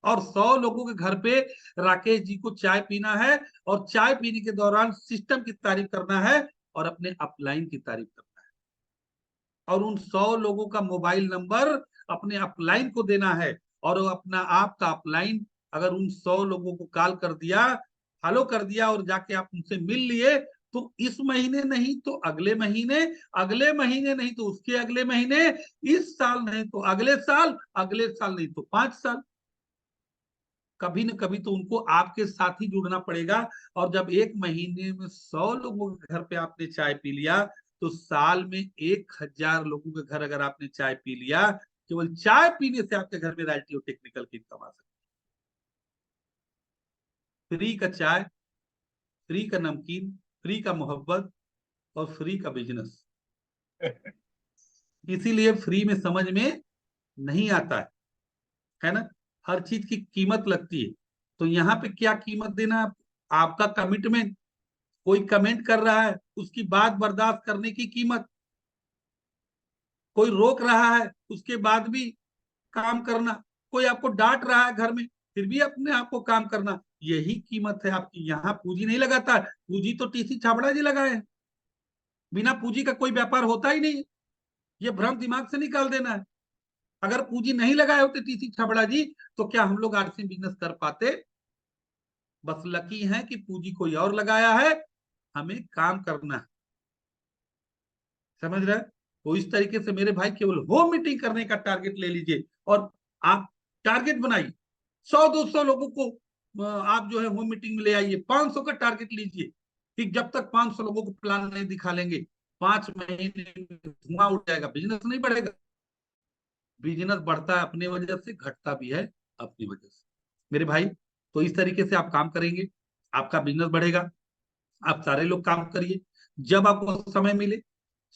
[SPEAKER 4] और 100 लोगों के घर पे राकेश जी को चाय पीना है, और चाय पीने के दौरान सिस्टम की तारीफ करना है और अपने अपलाइन की तारीफ करना है। और उन 100 लोगों का मोबाइल नंबर अपने अपलाइन को देना है, और अपना आपका अपलाइन अगर उन 100 लोगों को कॉल कर दिया, हेलो कर दिया और जाके आप उनसे मिल लिए, तो इस महीने नहीं तो अगले महीने, अगले महीने नहीं तो उसके अगले महीने, इस साल नहीं तो अगले साल, अगले साल नहीं तो 5 साल, कभी न कभी तो उनको आपके साथ ही जुड़ना पड़ेगा। और जब एक महीने में 100 लोगों के घर पे आपने चाय पी लिया, तो साल में 1000 लोगों के घर अगर आपने चाय पी लिया, केवल चाय पीने से आपके घर में रॉयल्टी और टेक्निकल की इनकम आ सकती है। फ्री का चाय, फ्री का नमकीन, फ्री का मोहब्बत और फ्री का बिजनेस, इसीलिए फ्री में समझ में नहीं आता है ना, हर चीज की कीमत लगती है। तो यहाँ पे क्या कीमत देना, आपका कमिटमेंट। कोई कमेंट कर रहा है, उसकी बात बर्दाश्त करने की कीमत। कोई रोक रहा है, उसके बाद भी काम करना। कोई आपको डांट रहा है घर में, फिर भी अपने आप को काम करना, यही कीमत है आपकी। यहाँ पूंजी नहीं लगाता है, पूंजी तो टीसी छाबड़ा जी लगाए हैं। बिना पूंजी का कोई व्यापार होता ही नहीं है, ये भ्रम दिमाग से निकाल देना है। अगर पूंजी नहीं लगाए होते टीसी छाबड़ा जी, तो क्या हम लोग आरसी बिजनेस कर पाते? बस लकी है कि पूंजी कोई और लगाया है, हमें काम करना है। समझ रहे हैं? तो इस तरीके से मेरे भाई केवल होम मीटिंग करने का टारगेट ले लीजिए, और आप टारगेट बनाइए 100-200 लोगों को आप जो है होम मीटिंग में ले आइए। 500 का टारगेट लीजिए कि जब तक 500 लोगों को प्लान नहीं दिखा लेंगे, 5 महीने में धुआं उठ जाएगा, बिजनेस नहीं बढ़ेगा। बिजनेस बढ़ता है अपने वजह से, घटता भी है अपनी वजह से मेरे भाई। तो इस तरीके से आप काम करेंगे, आपका बिजनेस बढ़ेगा। आप सारे लोग काम करिए, जब आपको समय मिले।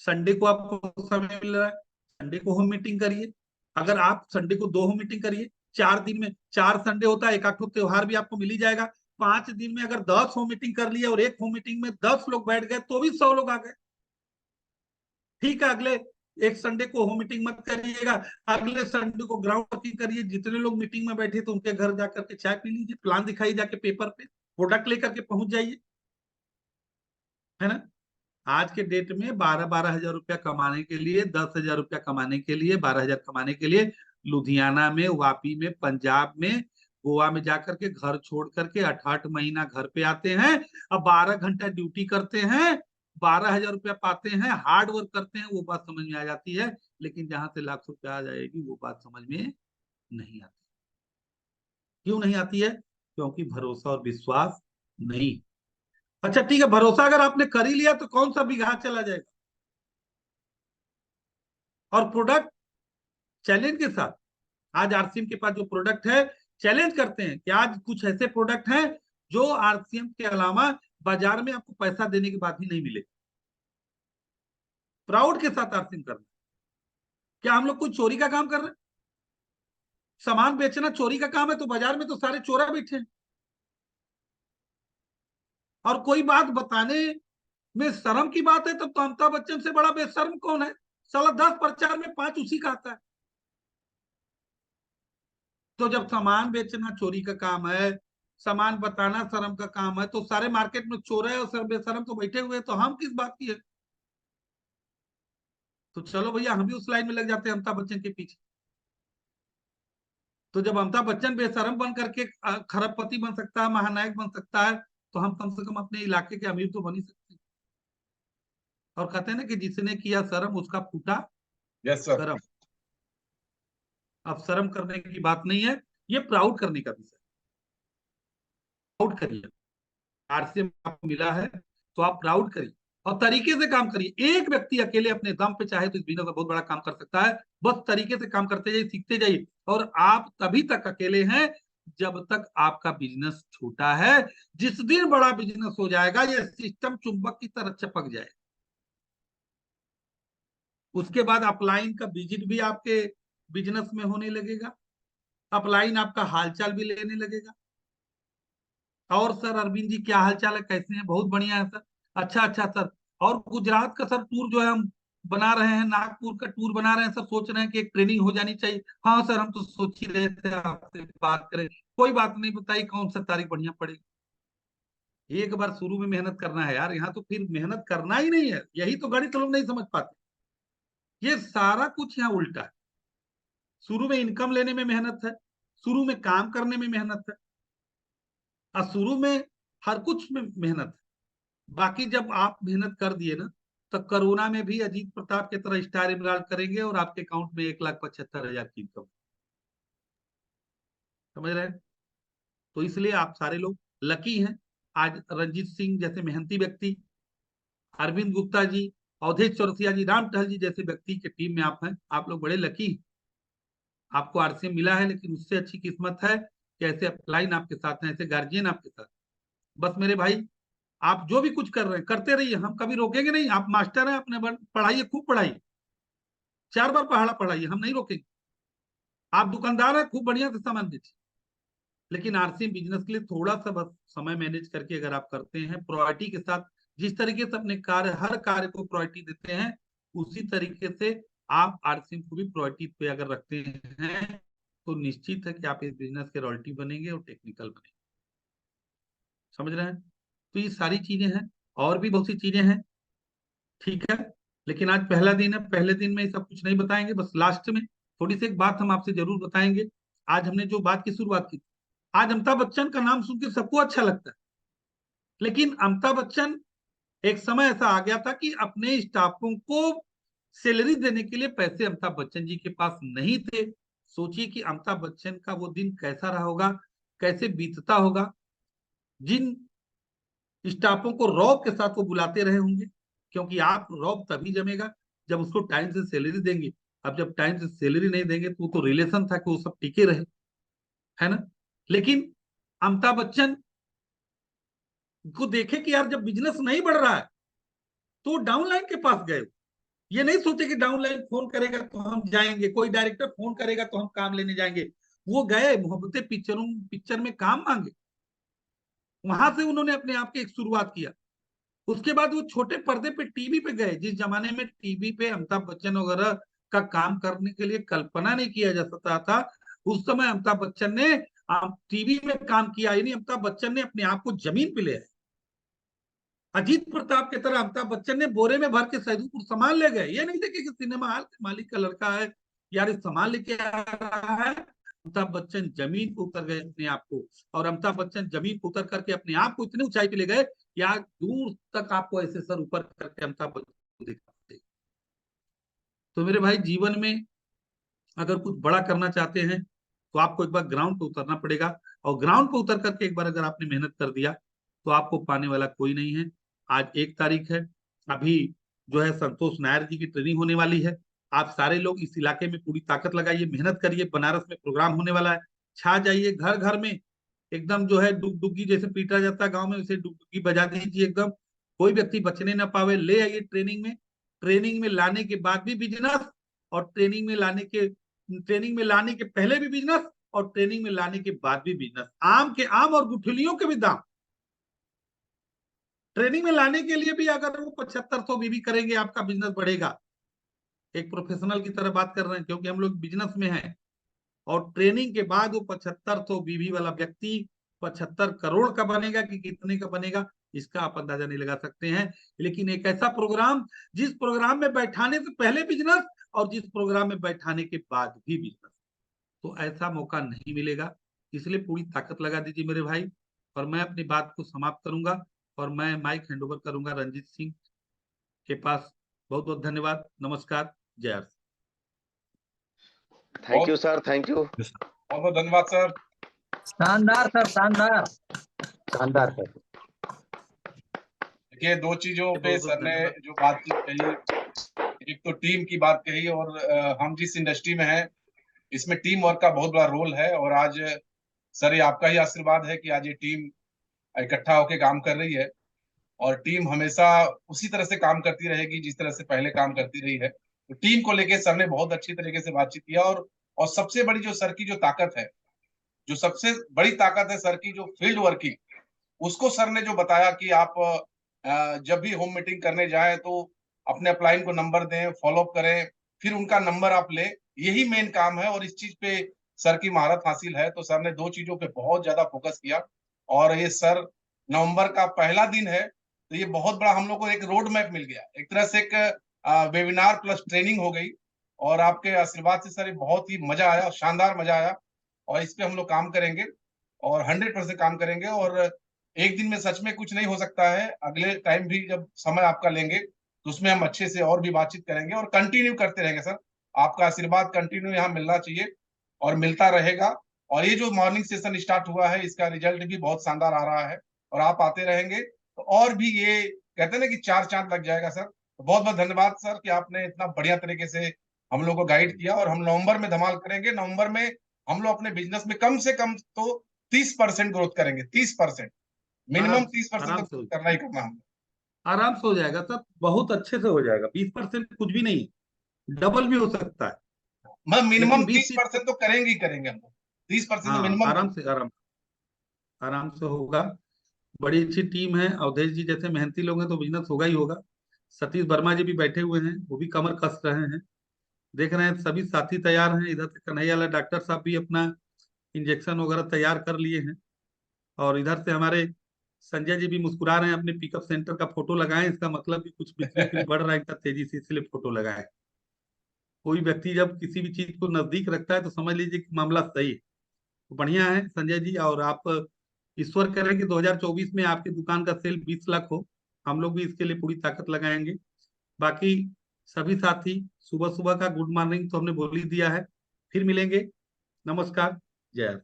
[SPEAKER 4] संडे को आपको समय मिल रहा है, संडे को होम मीटिंग करिए। अगर आप संडे को 2 होम मीटिंग करिए, 4 दिन में 4 संडे होता है, एक आध त्योहार भी आपको मिल ही जाएगा। 5 दिन में अगर 10 होम मीटिंग कर लिए और एक होम मीटिंग में 10 लोग बैठ गए, तो भी 100 लोग आ गए। ठीक है, अगले एक संडे को होम मीटिंग मत करिएगा, अगले संडे को ग्राउंड वर्किंग करिए। जितने लोग मीटिंग में बैठे तो उनके घर जाकर के चाय पी लीजिए, प्लान दिखाइए जाके पेपर पे, प्रोडक्ट लेकर के पहुंच जाइए, है ना। आज के डेट में 12-12 हजार रुपया कमाने के लिए, 10 हजार रुपया कमाने के लिए, 12 हजार कमाने के लिए लुधियाना में, वापी में, पंजाब में, गोवा में जाकर के घर छोड़ करके 8-8 महीना घर पे आते हैं। अब 12 घंटा ड्यूटी करते हैं, 12 हजार रुपया पाते हैं, हार्ड वर्क करते हैं, वो बात समझ में आ जाती है। लेकिन जहां से लाख रुपया आ जाएगी, वो बात समझ में नहीं आती। क्यों नहीं आती है? क्योंकि भरोसा और विश्वास नहीं। अच्छा ठीक है, भरोसा अगर आपने कर ही लिया तो कौन सा बिगहा चला जाएगा। और प्रोडक्ट चैलेंज के साथ, आज आरसीएम के पास जो प्रोडक्ट है, चैलेंज करते हैं कि आज कुछ ऐसे प्रोडक्ट हैं जो आरसीएम के अलावा बाजार में आपको पैसा देने के बाद भी नहीं मिले। प्राउड के साथ आरसीएम करना। क्या हम लोग कोई चोरी का काम कर रहे हैं? सामान बेचना चोरी का काम है तो बाजार में तो सारे चोरा बैठे हैं। और कोई बात बताने में शर्म की बात है तब तो अमिताभ बच्चन से बड़ा बेशर्म कौन है? साला 10 प्रचार में 5 उसी का आता है। तो जब सामान बेचना चोरी का काम है, सामान बताना शर्म का काम है, तो सारे मार्केट में चोर है और सर बेशर्म तो बैठे हुए, तो हम किस बात की है? तो चलो भैया हम भी उस लाइन में लग जाते हैं अमिताभ बच्चन के पीछे। तो जब अमिताभ बच्चन बेशरम बन करके खरबपति बन सकता है, महानायक बन सकता है, तो हम कम से कम अपने इलाके के अमीर तो बन ही सकते हैं। और कहते हैं ना कि जिसने किया शर्म उसका फूटा
[SPEAKER 3] यस सर।
[SPEAKER 4] करम। अब शर्म करने की बात नहीं है, ये प्राउड करने का विषय। प्राउड करिए, आरसीएम आपको मिला है तो आप प्राउड करिए और तरीके से काम करिए। एक व्यक्ति अकेले अपने दम पे चाहे तो इस बिजनेस में बहुत बड़ा काम कर सकता है। बस तरीके से काम करते जाइए, सीखते जाइए। और आप तभी तक अकेले हैं जब तक आपका बिजनेस छोटा है। जिस दिन बड़ा बिजनेस हो जाएगा ये सिस्टम चुंबक की तरह चिपक जाए। उसके बाद अपलाइन का विजिट भी आपके बिजनेस में होने लगेगा। अपलाइन आपका हालचाल भी लेने लगेगा। और सर अरविंद जी क्या हालचाल है, कैसे हैं? बहुत बढ़िया है सर। अच्छा अच्छा सर। और गुजरात का सर टूर जो है हम बना रहे हैं, नागपुर का टूर बना रहे हैं सर। सोच रहे हैं कि एक ट्रेनिंग हो जानी चाहिए। हाँ सर हम तो सोच ही रहे थे आपसे बात करें। कोई बात नहीं, बताइए कौन सा तारीख बढ़िया पड़ेगी। एक बार शुरू में मेहनत करना है यार, यहाँ तो फिर मेहनत करना ही नहीं है। यही तो गणित लोग नहीं समझ पाते। ये सारा कुछ यहाँ उल्टा है। शुरू में इनकम लेने में मेहनत है, शुरू में काम करने में मेहनत है, और शुरू में हर कुछ में मेहनत है। बाकी जब आप मेहनत कर दिए ना, तो कोरोना में भी अजीत प्रताप की तरह स्टार इमरान करेंगे और आपके अकाउंट में 1,75,000 की इनकम। समझ रहे हैं? तो इसलिए आप सारे लोग लकी हैं। आज रंजीत सिंह जैसे मेहनती व्यक्ति, अरविंद गुप्ता जी, अवधेश चौरसिया जी, राम टहल जी जैसे व्यक्ति के टीम में आप हैं। आप लोग बड़े लकी हैं। आपको आरसीएम मिला है, लेकिन उससे अच्छी किस्मत है कि ऐसे अपलाइन आपके साथ हैं, ऐसे गार्जियन आपके साथ। बस मेरे भाई आप जो भी कुछ कर रहे हैं करते रहिए, हम कभी रोकेंगे नहीं। आप मास्टर हैं, अपने पढ़ाइए, खूब पढ़ाइए, 4 बार पहाड़ा पढ़ाइए, हम नहीं रोकेंगे। आप दुकानदार हैं, खूब बढ़िया से सामान बेचिए। लेकिन आरसीएम बिजनेस के लिए थोड़ा सा बस समय मैनेज करके अगर आप करते हैं प्रायोरिटी के साथ, जिस तरीके से अपने कार्य हर कार्य को प्रायोरिटी देते हैं, उसी तरीके से आप आरसीएम को भी प्रायोरिटी पे अगर रखते हैं तो निश्चित है कि आप इस बिजनेस के रॉयल्टी बनेंगे और टेक्निकल बनेंगे। समझ रहे हैं? तो ये सारी चीजें हैं, और भी बहुत सी चीजें हैं। ठीक है, लेकिन आज पहला दिन है, पहले दिन में सब कुछ नहीं बताएंगे। बस लास्ट में थोड़ी सी एक बात हम आपसे जरूर बताएंगे। आज हमने जो बात की शुरुआत की, आज अमिताभ बच्चन का नाम सुन के सबको अच्छा लगता है, लेकिन अमिताभ बच्चन एक समय ऐसा आ गया था कि अपने स्टाफों को सैलरी देने के लिए पैसे अमिताभ बच्चन जी के पास नहीं थे। सोचिए कि अमिताभ बच्चन का वो दिन कैसा रहा होगा, कैसे बीतता होगा। जिन स्टाफों को रौब के साथ वो बुलाते रहे होंगे, क्योंकि आप रौब तभी जमेगा जब उसको टाइम से सैलरी देंगे। अब जब टाइम से सैलरी नहीं देंगे तो वो तो रिलेशन था कि वो सब टिके रहे, है ना? लेकिन अमिताभ बच्चन को देखे कि यार जब बिजनेस नहीं बढ़ रहा है तो डाउनलाइन के पास गए। ये नहीं सोचे कि डाउनलाइन फोन करेगा तो हम जाएंगे, कोई डायरेक्टर फोन करेगा तो हम काम लेने जाएंगे। वो गए मोहब्बतें पिक्चर में काम मांगे। वहां से उन्होंने अपने आप की एक शुरुआत किया। उसके बाद वो छोटे पर्दे पे टीवी पे गए। जिस जमाने में टीवी पे अमिताभ बच्चन वगैरह का काम करने के लिए कल्पना नहीं किया जा सकता था, उस समय अमिताभ बच्चन ने टीवी में काम किया। यानी अमिताभ बच्चन ने अपने आप को जमीन पे ले आए। अजीत प्रताप की तरह अमिताभ बच्चन ने बोरे में भर के सैदुपुर सामान ले गए। ये नहीं देखे कि सिनेमा हॉल के मालिक का लड़का है, यार इस सामान लेके आ रहा है। अमिताभ बच्चन जमीन पर उतर गए अपने आप को, और अमिताभ बच्चन जमीन पर उतर करके अपने आप को इतनी ऊंचाई पे ले गए, या दूर तक आपको ऐसे सर ऊपर करके अमिताभ बच्चन दिखाते। तो मेरे भाई जीवन में अगर कुछ बड़ा करना चाहते हैं तो आपको एक बार ग्राउंड पे उतरना पड़ेगा, और ग्राउंड पे उतर करके एक बार अगर आपने मेहनत कर दिया तो आपको पाने वाला कोई नहीं है। आज 1 तारीख है, अभी जो है संतोष नायर जी की ट्रेनिंग होने वाली है। आप सारे लोग इस इलाके में पूरी ताकत लगाइए, मेहनत करिए। बनारस में प्रोग्राम होने वाला है, छा जाइए, घर घर में एकदम जो है डुगडुगी जैसे पीटा जाता है गांव में, वैसे डुगडुगी बजा दीजिए एकदम, कोई व्यक्ति बचने ना पावे। ले आइए ट्रेनिंग में, ट्रेनिंग में लाने के बाद भी बिजनेस, और ट्रेनिंग में लाने के पहले भी बिजनेस, और ट्रेनिंग में लाने के बाद भी बिजनेस। आम के आम और गुठलियों के भी दाम। ट्रेनिंग में लाने के लिए भी अगर वो 7500 बीबी करेंगे, आपका बिजनेस बढ़ेगा। एक प्रोफेशनल की तरह बात कर रहे हैं, क्योंकि हम लोग बिजनेस में हैं। और ट्रेनिंग के बाद वो 7500 बीबी वाला व्यक्ति 75 करोड़ का बनेगा कि कितने का बनेगा, इसका आप अंदाजा नहीं लगा सकते हैं। लेकिन एक ऐसा प्रोग्राम, जिस प्रोग्राम में बैठाने से पहले बिजनेस, और जिस प्रोग्राम में बैठाने के बाद भी बिजनेस, तो ऐसा मौका नहीं मिलेगा। इसलिए पूरी ताकत लगा दीजिए मेरे भाई। और मैं अपनी बात को समाप्त करूंगा, और मैं माइक हैंडओवर करूंगा रंजीत सिंह के पास। बहुत बहुत धन्यवाद, नमस्कार, जय Hind.
[SPEAKER 5] Thank you sir, thank you.
[SPEAKER 3] बहुत बहुत धन्यवाद सर।
[SPEAKER 6] शानदार सर, शानदार।
[SPEAKER 5] शानदार सर।
[SPEAKER 3] देखिए, दो चीजों पे सर ने जो बातचीत कही, एक तो टीम की बात कही, और हम जिस इंडस्ट्री में हैं इसमें टीम वर्क का बहुत बड़ा रोल है। और आज सर ये आपका ही आशीर्वाद है कि आज ये टीम इकट्ठा होकर काम कर रही है, और टीम हमेशा उसी तरह से काम करती रहेगी जिस तरह से पहले काम करती रही है। तो टीम को लेके सर ने बहुत अच्छी तरीके से बातचीत किया। और सबसे बड़ी जो सर की जो ताकत है, जो सबसे बड़ी ताकत है सर की, जो फील्ड वर्किंग, उसको सर ने जो बताया कि आप जब भी होम मीटिंग करने जाए तो अपने अपलाइन को नंबर दें, फॉलोअप करें, फिर उनका नंबर आप ले, यही मेन काम है। और इस चीज पे सर की महारत हासिल है। तो सर ने दो चीजों पे बहुत ज्यादा फोकस किया। और ये सर, नवंबर का पहला दिन है, तो ये बहुत बड़ा हम लोग को एक रोड मैप मिल गया, एक तरह से एक वेबिनार प्लस ट्रेनिंग हो गई। और आपके आशीर्वाद से सर ये बहुत ही मजा आया, शानदार मजा आया। और इस पे हम लोग काम करेंगे, और 100% काम करेंगे। और एक दिन में सच में कुछ नहीं हो सकता है, अगले टाइम भी जब समय आपका लेंगे तो उसमें हम अच्छे से और भी बातचीत करेंगे, और कंटिन्यू करते रहेंगे सर। आपका आशीर्वाद कंटिन्यू यहाँ मिलना चाहिए, और मिलता रहेगा। और ये जो मॉर्निंग सेशन स्टार्ट हुआ है, इसका रिजल्ट भी बहुत शानदार आ रहा है, और आप आते रहेंगे तो और भी, ये कहते हैं ना कि चार चांद लग जाएगा सर। तो बहुत बहुत धन्यवाद सर कि आपने इतना बढ़िया तरीके से हम लोग को गाइड किया। और हम नवंबर में धमाल करेंगे। नवंबर में हम लोग अपने बिजनेस में कम से कम तो 30% ग्रोथ करेंगे। 30%, मिनिमम 30% तो करना ही करना हम।
[SPEAKER 4] आराम से हो जाएगा सर, बहुत अच्छे से हो जाएगा। 20% कुछ भी नहीं, डबल भी हो सकता है।
[SPEAKER 3] मतलब मिनिमम
[SPEAKER 4] लेकिन
[SPEAKER 3] 30% तो करेंगे ही करेंगे हम लोग। 30% तो मिनिमम।
[SPEAKER 4] आराम से होगा। बड़ी अच्छी टीम है, अवधेश जी जैसे मेहनती लोग हैं तो बिजनेस होगा ही होगा। सतीश वर्मा जी भी बैठे हुए हैं, वो भी कमर कस रहे हैं। देख रहे हैं सभी साथी तैयार हैं। इधर से कन्हैया लाल डॉक्टर साहब भी अपना इंजेक्शन वगैरह तैयार कर लिए हैं। और इधर से हमारे संजय जी भी मुस्कुरा रहे हैं, अपने पिकअप सेंटर का फोटो लगाएं। इसका मतलब कि कुछ बिक्री बढ़ रहा है इतना तेजी से, इसलिए फोटो लगाएं। कोई व्यक्ति जब किसी भी चीज को नजदीक रखता है तो समझ लीजिए कि मामला सही है। तो बढ़िया है संजय जी। और आप ईश्वर करें कि 2024 में आपकी दुकान का सेल 20 लाख हो। हम लोग भी इसके लिए पूरी ताकत लगाएंगे। बाकी सभी साथी, सुबह सुबह का गुड मॉर्निंग तो हमने बोल ही दिया है। फिर मिलेंगे, नमस्कार, जय हिंद।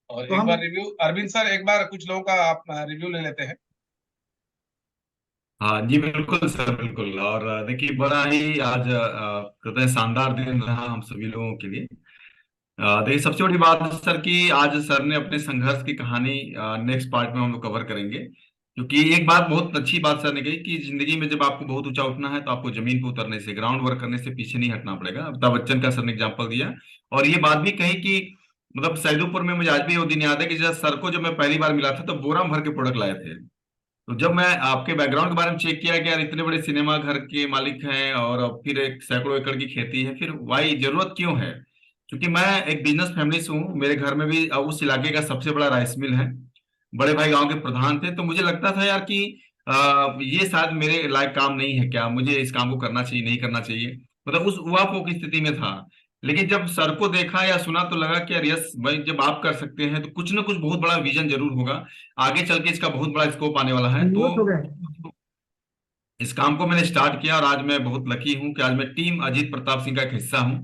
[SPEAKER 3] और
[SPEAKER 4] तो
[SPEAKER 3] एक
[SPEAKER 4] हम
[SPEAKER 3] बार रिव्यू, अरविंद सर, एक बार कुछ लोगों का आप रिव्यू ले लेते हैं।
[SPEAKER 2] हाँ जी, बिल्कुल सर, बिल्कुल। और देखिए, बड़ा ही आज कहते हैं शानदार दिन रहा हम सभी लोगों के लिए। देखिए, सबसे बड़ी बात है सर कि आज सर ने अपने संघर्ष की कहानी नेक्स्ट पार्ट में हम लोग कवर करेंगे। क्योंकि एक बात, बहुत अच्छी बात सर ने कही कि जिंदगी में जब आपको बहुत ऊंचा उठना है तो आपको जमीन पर उतरने से, ग्राउंड वर्क करने से पीछे नहीं हटना पड़ेगा। अमिताभ बच्चन का सर ने एग्जाम्पल दिया। और ये बात भी कही कि मतलब सैदुपुर में, मुझे आज भी वो दिन याद है कि जब सर को जब मैं पहली बार मिला था तो बोरा भर के प्रोडक्ट लाए थे। तो जब मैं आपके बैकग्राउंड के बारे में चेक किया कि यार इतने बड़े सिनेमा घर के मालिक हैं, और फिर एक सैकड़ों एकड़ की खेती है, फिर वाई जरूरत क्यों है? क्योंकि मैं एक बिजनेस फैमिली से हूँ, मेरे घर में भी उस इलाके का सबसे बड़ा राइस मिल है, बड़े भाई गांव के प्रधान थे। तो मुझे लगता था यार कि ये शायद मेरे लायक काम नहीं है, क्या मुझे इस काम को करना चाहिए, नहीं करना चाहिए, मतलब उस उहापोह की स्थिति में था। लेकिन जब सर को देखा या सुना तो लगा कि यार यस भाई, जब आप कर सकते हैं तो कुछ ना कुछ बहुत बड़ा विजन जरूर होगा, आगे चल के इसका बहुत बड़ा स्कोप आने वाला है। तो इस काम को मैंने स्टार्ट किया, और आज मैं बहुत लकी हूं कि आज मैं टीम अजीत प्रताप सिंह का एक हिस्सा हूं।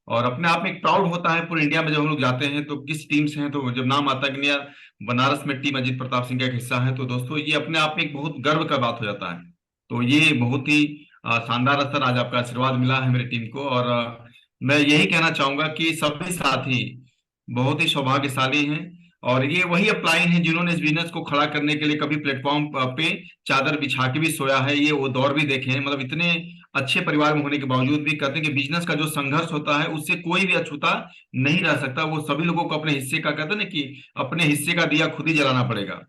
[SPEAKER 2] और अपने आप में एक प्राउड होता है पूरे इंडिया में जब हम लोग जाते हैं तो किस टीम से हैं, तो जब नाम आता है कि नहीं यार बनारस में टीम अजीत प्रताप सिंह का एक हिस्सा है, तो दोस्तों ये अपने आप में एक बहुत गर्व का बात हो जाता है। तो ये बहुत ही शानदार असर, आज आपका आशीर्वाद मिला है मेरी टीम को। और मैं यही कहना चाहूंगा कि सभी साथी बहुत ही सौभाग्यशाली हैं। और ये वही अप्लाई हैं जिन्होंने इस बिजनेस को खड़ा करने के लिए कभी प्लेटफॉर्म पे चादर बिछा के भी सोया है, ये वो दौर भी देखे हैं। मतलब इतने अच्छे परिवार में होने के बावजूद भी कहते हैं कि बिजनेस का जो संघर्ष होता है उससे कोई भी अछूता नहीं रह सकता। वो सभी लोगों को अपने हिस्से का, कहते हैं ना कि अपने हिस्से का दिया खुद ही जलाना पड़ेगा।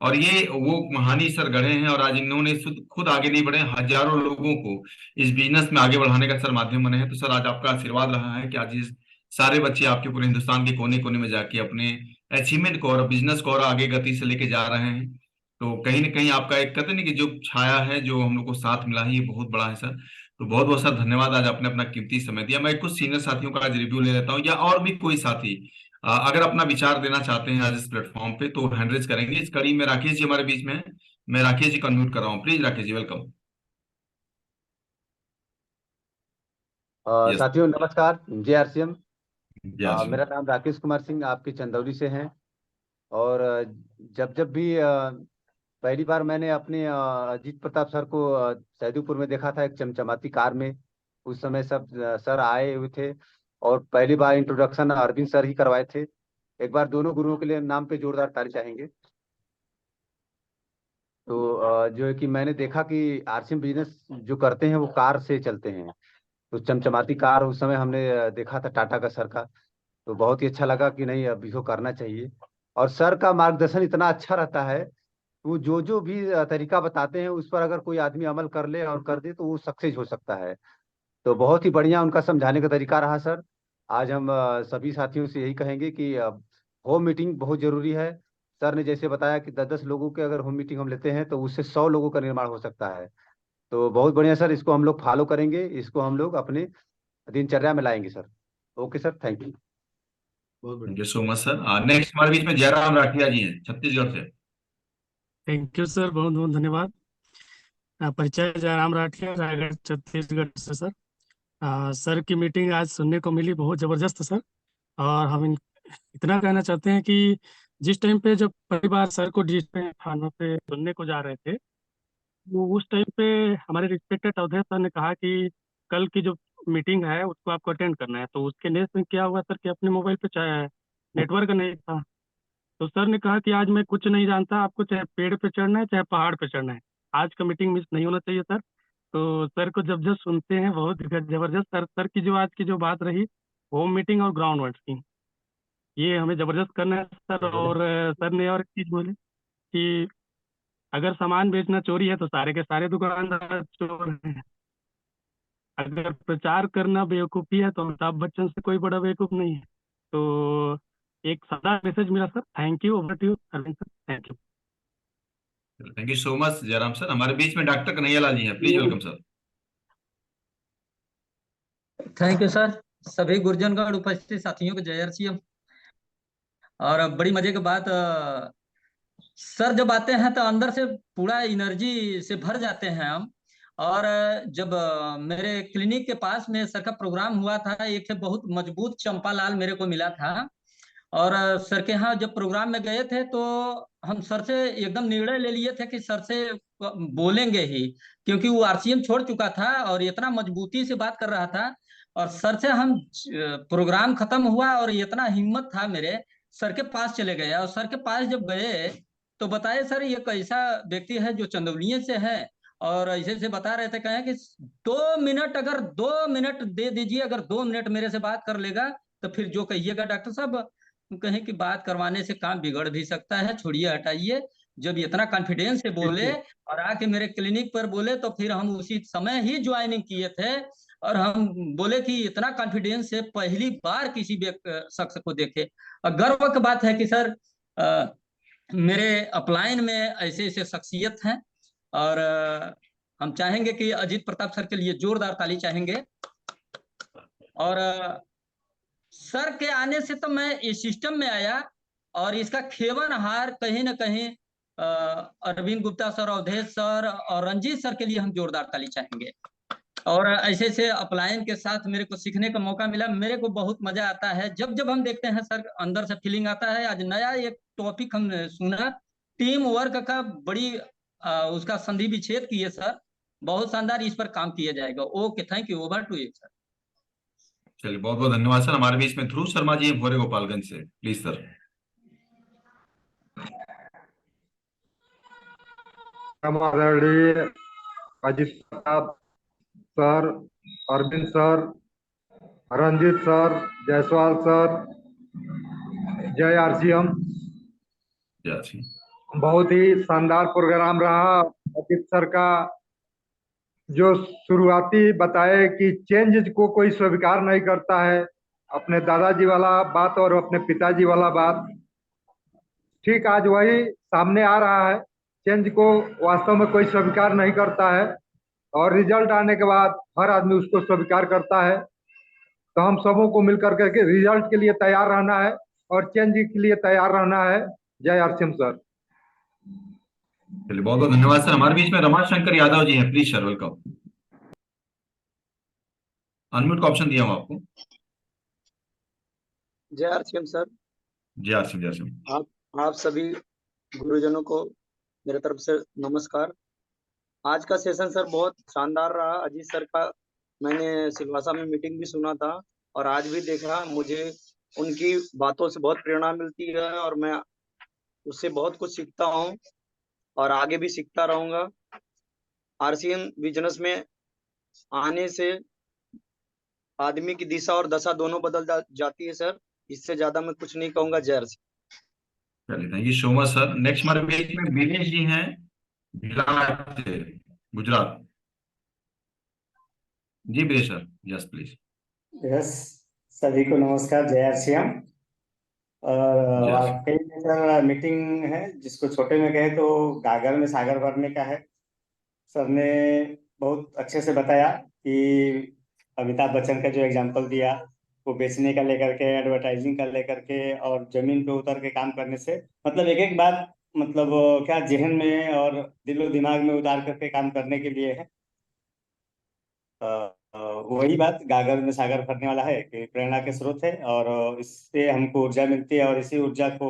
[SPEAKER 2] और ये वो महानी सर गढ़े हैं, और आज इन्होंने खुद आगे नहीं बढ़े, हजारों लोगों को इस बिजनेस में आगे बढ़ाने का सर माध्यम बने हैं। तो सर आज आपका आशीर्वाद रहा है कि आज इस सारे बच्चे आपके पूरे हिंदुस्तान के कोने कोने में जाके अपने अचीवमेंट को और बिजनेस को और आगे गति से लेके जा रहे हैं। तो कहीं ना कहीं आपका एक, कहते नहीं कि जो छाया है, जो हम लोग को साथ मिला है, ये बहुत बड़ा है सर। तो बहुत बहुत सर धन्यवाद, आज आपने अपना कीमती समय दिया। मैं कुछ सीनियर साथियों का आज रिव्यू ले लेता हूँ, या और भी कोई साथी अगर अपना विचार देना चाहते हैं आज इस प्लेटफॉर्म पे तो हैंड रेज करेंगे। इस कड़ी में राकेश जी हमारे बीच में हैं। मैं राकेश जी को अनम्यूट कर रहा हूँ, please Rakesh ji, welcome. Yes.
[SPEAKER 5] साथियों नमस्कार, जय आरसीएम।
[SPEAKER 2] यस।
[SPEAKER 5] मेरा नाम राकेश कुमार सिंह, आपके चंदौली से हैं। और जब जब भी पहली बार मैंने अपने अजीत प्रताप सर को सैदुपुर में देखा था एक चमचमाती कार में। उस समय सब सर आए हुए थे और पहली बार इंट्रोडक्शन अरविंद सर ही करवाए थे। एक बार दोनों गुरुओं के लिए नाम पे जोरदार ताली चाहेंगे। तो जो है कि मैंने देखा कि आरसीएम बिजनेस जो करते हैं वो कार से चलते हैं। तो चमचमाती कार उस समय हमने देखा था टाटा का सर का। तो बहुत ही अच्छा लगा कि नहीं अब इसको करना चाहिए। और सर का मार्गदर्शन इतना अच्छा रहता है, वो जो जो भी तरीका बताते हैं उस पर अगर कोई आदमी अमल कर ले और कर दे तो वो सक्सेस हो सकता है। तो बहुत ही बढ़िया उनका समझाने का तरीका रहा सर। आज हम सभी साथियों से यही कहेंगे कि होम मीटिंग बहुत जरूरी है। सर ने जैसे बताया कि 10-10 लोगों के अगर होम मीटिंग हम लेते हैं तो उससे 100 लोगों का निर्माण हो सकता है। तो बहुत बढ़िया सर, इसको हम लोग फॉलो करेंगे, इसको हम लोग अपने दिनचर्या में लाएंगे sir. Okay sir, thank you.
[SPEAKER 1] बहुत
[SPEAKER 2] थैंक
[SPEAKER 1] बढ़िया।
[SPEAKER 2] You so much sir. Next हमारे बीच में जयराम राठिया जी हैं, छत्तीसगढ़ से।
[SPEAKER 7] थैंक यू सर, बहुत बहुत धन्यवाद। परिचय जयराम राठिया, रायगढ़ छत्तीसगढ़ से सर। सर की मीटिंग आज सुनने को मिली, बहुत ज़बरदस्त सर। और इतना कहना चाहते हैं कि जिस टाइम पे जब पहली बार सर को डिजिटल थानों पे सुनने को जा रहे थे, वो उस टाइम पे हमारे रिस्पेक्टेड अवधेश सर ने कहा कि कल की जो मीटिंग है उसको आपको अटेंड करना है। तो उसके नेक्स्ट में क्या हुआ सर कि अपने मोबाइल पे चाहे नेटवर्क नहीं था। तो सर ने कहा कि आज मैं कुछ नहीं जानता, आपको चाहे पेड़ पे चढ़ना है चाहे पहाड़ पे चढ़ना है, आज का मीटिंग मिस नहीं होना चाहिए सर। तो सर को जब जब सुनते हैं बहुत जबरदस्त सर की जो आज की जो बात रही होम मीटिंग और ग्राउंड वर्क की, ये हमें जबरदस्त करना है सर। और सर ने और एक चीज बोले कि अगर सामान बेचना चोरी है तो सारे के सारे दुकानदार चोर हैं। अगर प्रचार करना बेवकूफ़ी है तो अमिताभ बच्चन से कोई बड़ा बेवकूफ़ नहीं है। तो एक सादा मैसेज मिला sir. Thank you, over to you Arvind sir, thank you.
[SPEAKER 2] Thank you so much Jairam sir. हमारे बीच में डॉक्टर कन्हैया लाल जी हैं, please welcome sir.
[SPEAKER 6] Thank you sir. सभी गुरुजनगण उपस्थित साथियों को जय आरसीएम। और बड़ी मजे की बात, सर जब आते हैं तो अंदर से पूरा एनर्जी से भर जाते हैं हम। और जब मेरे क्लिनिक के पास में सर का प्रोग्राम हुआ था, एक बहुत मजबूत चंपा लाल मेरे को मिला था। और सर के यहाँ जब प्रोग्राम में गए थे तो हम सर से एकदम निर्णय ले लिए थे कि सर से बोलेंगे ही, क्योंकि वो आरसीएम छोड़ चुका था और इतना मजबूती से बात कर रहा था। और सर से हम प्रोग्राम खत्म हुआ और इतना हिम्मत था मेरे, सर के पास चले गए। और सर के पास जब गए तो बताए सर ये कैसा व्यक्ति है जो चंदौलिये से है। और ऐसे से बता रहे थे, कहें कि 2 मिनट, अगर 2 मिनट दे दीजिए, अगर 2 मिनट मेरे से बात कर लेगा तो फिर जो कहिएगा डॉक्टर साहब। कहें कि बात करवाने से काम बिगड़ भी सकता है, छोड़िए हटाइए। जब इतना कॉन्फिडेंस से बोले और आके मेरे क्लिनिक पर बोले तो फिर हम उसी समय ही ज्वाइनिंग किए थे। और हम बोले कि इतना कॉन्फिडेंस से पहली बार किसी शख्स को देखे। और गर्व की बात है कि सर मेरे अपलाइन में ऐसे ऐसे शख्सियत हैं। और हम चाहेंगे कि अजीत प्रताप सर के लिए जोरदार ताली चाहेंगे। और सर के आने से तो मैं इस सिस्टम में आया, और इसका खेवनहार कहीं ना कहीं अरविंद गुप्ता सर, अवधेश सर और रंजीत सर के लिए हम जोरदार ताली चाहेंगे। और ऐसे से अपलायन के साथ मेरे को सीखने का मौका मिला। मेरे को बहुत मजा आता है जब जब हम देखते हैं सर, अंदर से फीलिंग आता है। आज नया एक टॉपिक हमने सुना, टीम वर्क का, बड़ी उसका संधि विच्छेद किए सर, बहुत शानदार, इस पर काम किया जाएगा। Okay, thank you, over to you sir.
[SPEAKER 2] चलिए, बहुत बहुत धन्यवाद सर। हमारे बीच में ध्रुव शर्मा जी हैं भोरे गोपालगंज से, प्लीज सर।
[SPEAKER 8] आदरणीय अजीत साहब sir, Arvind sir, Ranjeet sir, Jaiswal sir, जय आरसीएम।
[SPEAKER 2] जी,
[SPEAKER 8] बहुत ही शानदार प्रोग्राम रहा। अजीत सर का जो शुरुआती बताए कि चेंज को कोई स्वीकार नहीं करता है, अपने दादाजी वाला बात और अपने पिताजी वाला बात, ठीक आज वही सामने आ रहा है। चेंज को वास्तव में कोई स्वीकार नहीं करता है और रिजल्ट आने के बाद हर आदमी उसको स्वीकार करता है। तो हम सबों को मिलकर के रिजल्ट के लिए तैयार रहना है और चेंज के लिए तैयार रहना है। जय आरसीएम सर।
[SPEAKER 2] चलिए, बहुत बहुत धन्यवाद सर। हमारे बीच में रमाशंकर यादव जी हैं, प्लीज सर, वेलकम। अनम्यूट का ऑप्शन दिया हूं आपको।
[SPEAKER 9] जय आरसीएम सर।
[SPEAKER 2] जी आसिम, जी आसिम।
[SPEAKER 9] आप सभी गुरुजनों को मेरे तरफ से नमस्कार। आज का सेशन सर बहुत शानदार रहा। अजीत सर का मैंने सिलवासा में मीटिंग भी सुना था और आज भी देखा। मुझे उनकी बातों से बहुत प्रेरणा मिलती है और मैं उससे बहुत कुछ सीखता हूँ और आगे भी सीखता रहूंगा। आरसीएम बिजनेस में आने से आदमी की दिशा और दशा दोनों बदल जाती है सर। इससे ज्यादा मैं कुछ नहीं कहूंगा। जय आरसीएम।
[SPEAKER 2] चलिए, thank you so much sir. Next हमारे बीच में दिनेश जी हैं, गुजरात से, गुजरात। जी Vinesh sir, yes please.
[SPEAKER 10] Yes, सभी को नमस्कार। जय आरसीएम। और
[SPEAKER 2] जय आसिम।
[SPEAKER 10] वाकई में सर मीटिंग है जिसको छोटे में कहे तो गागर में सागर भरने का है। सर ने बहुत अच्छे से बताया कि अमिताभ बच्चन का जो एग्जाम्पल दिया वो बेचने का लेकर के, एडवर्टाइजिंग का लेकर के और जमीन पे उतर के काम करने से, मतलब एक एक बात मतलब क्या जहन में और दिलो दिमाग में उतार करके काम करने के लिए है। वही बात गागर में सागर भरने वाला है कि प्रेरणा के स्रोत है और इससे हमको ऊर्जा मिलती है और इसी ऊर्जा को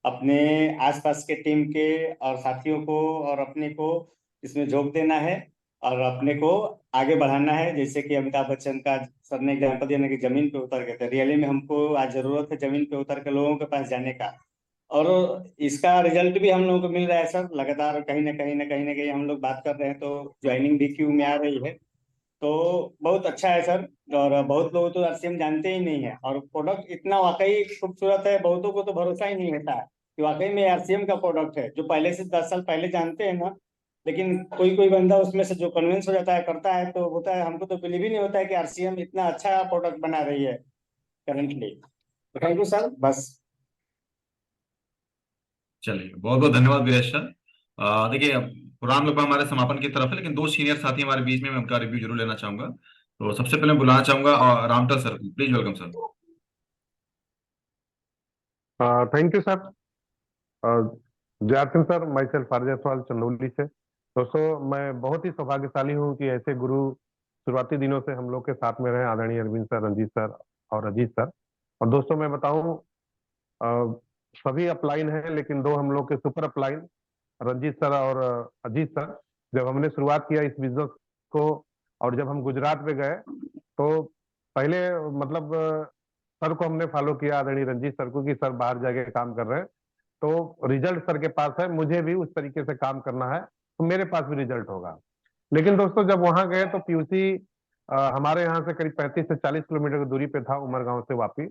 [SPEAKER 10] अपने आसपास के टीम के और साथियों को और अपने को इसमें झोंक देना है और अपने को आगे बढ़ाना है। जैसे कि अमिताभ बच्चन का सर ने एग्जाम्पल दिया ना कि जमीन पे उतर के, रियली में हमको आज जरूरत है जमीन पे उतर के लोगों के पास जाने का और इसका रिजल्ट भी हम लोगों को मिल रहा है सर। लगातार कहीं ना कहीं हम लोग बात कर रहे हैं तो ज्वाइनिंग भी क्यू में आ रही है, तो बहुत अच्छा है सर। और बहुत लोग तो आरसीएम जानते ही नहीं है और प्रोडक्ट इतना वाकई खूबसूरत है, बहुतों को तो भरोसा ही नहीं होता है कि वाकई में आरसीएम का प्रोडक्ट है। जो पहले से 10 साल पहले जानते हैं ना, लेकिन कोई कोई बंदा उसमें से जो कन्विंस हो जाता है, करता है, तो होता है। हमको तो बिलीव ही नहीं होता है कि आरसीएम इतना अच्छा प्रोडक्ट बना रही है करंटली। Thank you sir. बस
[SPEAKER 2] चलिए, बहुत बहुत धन्यवाद विनेश सर। देखिए, प्रोग्राम लगभग हमारे समापन की तरफ है, लेकिन दो सीनियर साथी हमारे बीच में, मैं उनका रिव्यू जरूर लेना चाहूंगा। तो सबसे पहले मैं बुलाना चाहूंगा Ramtal sir, please welcome sir.
[SPEAKER 8] Thank you sir. जय RCM sir. Myself R Jaiswal, Chandauli से। दोस्तों, मैं बहुत ही सौभाग्यशाली हूँ कि ऐसे गुरु शुरुआती दिनों से हम लोग के साथ में रहे, आदरणीय अरविंद सर, रंजीत सर और अजीत सर। और दोस्तों मैं बताऊं, सभी अपलाइन हैं लेकिन दो हम लोग के सुपर अपलाइन, रंजीत सर और अजीत सर। जब हमने शुरुआत किया इस बिजनेस को और जब हम गुजरात में गए तो पहले मतलब सर को हमने फॉलो किया, आदरणीय रंजीत सर को, कि सर बाहर जाके काम कर रहे हैं तो रिजल्ट सर के पास है, मुझे भी उस तरीके से काम करना है तो मेरे पास भी रिजल्ट होगा। लेकिन दोस्तों जब वहां गए तो पीयूसी हमारे यहाँ से करीब 35 से 40 किलोमीटर की दूरी पे था, उमरगांव से वापी।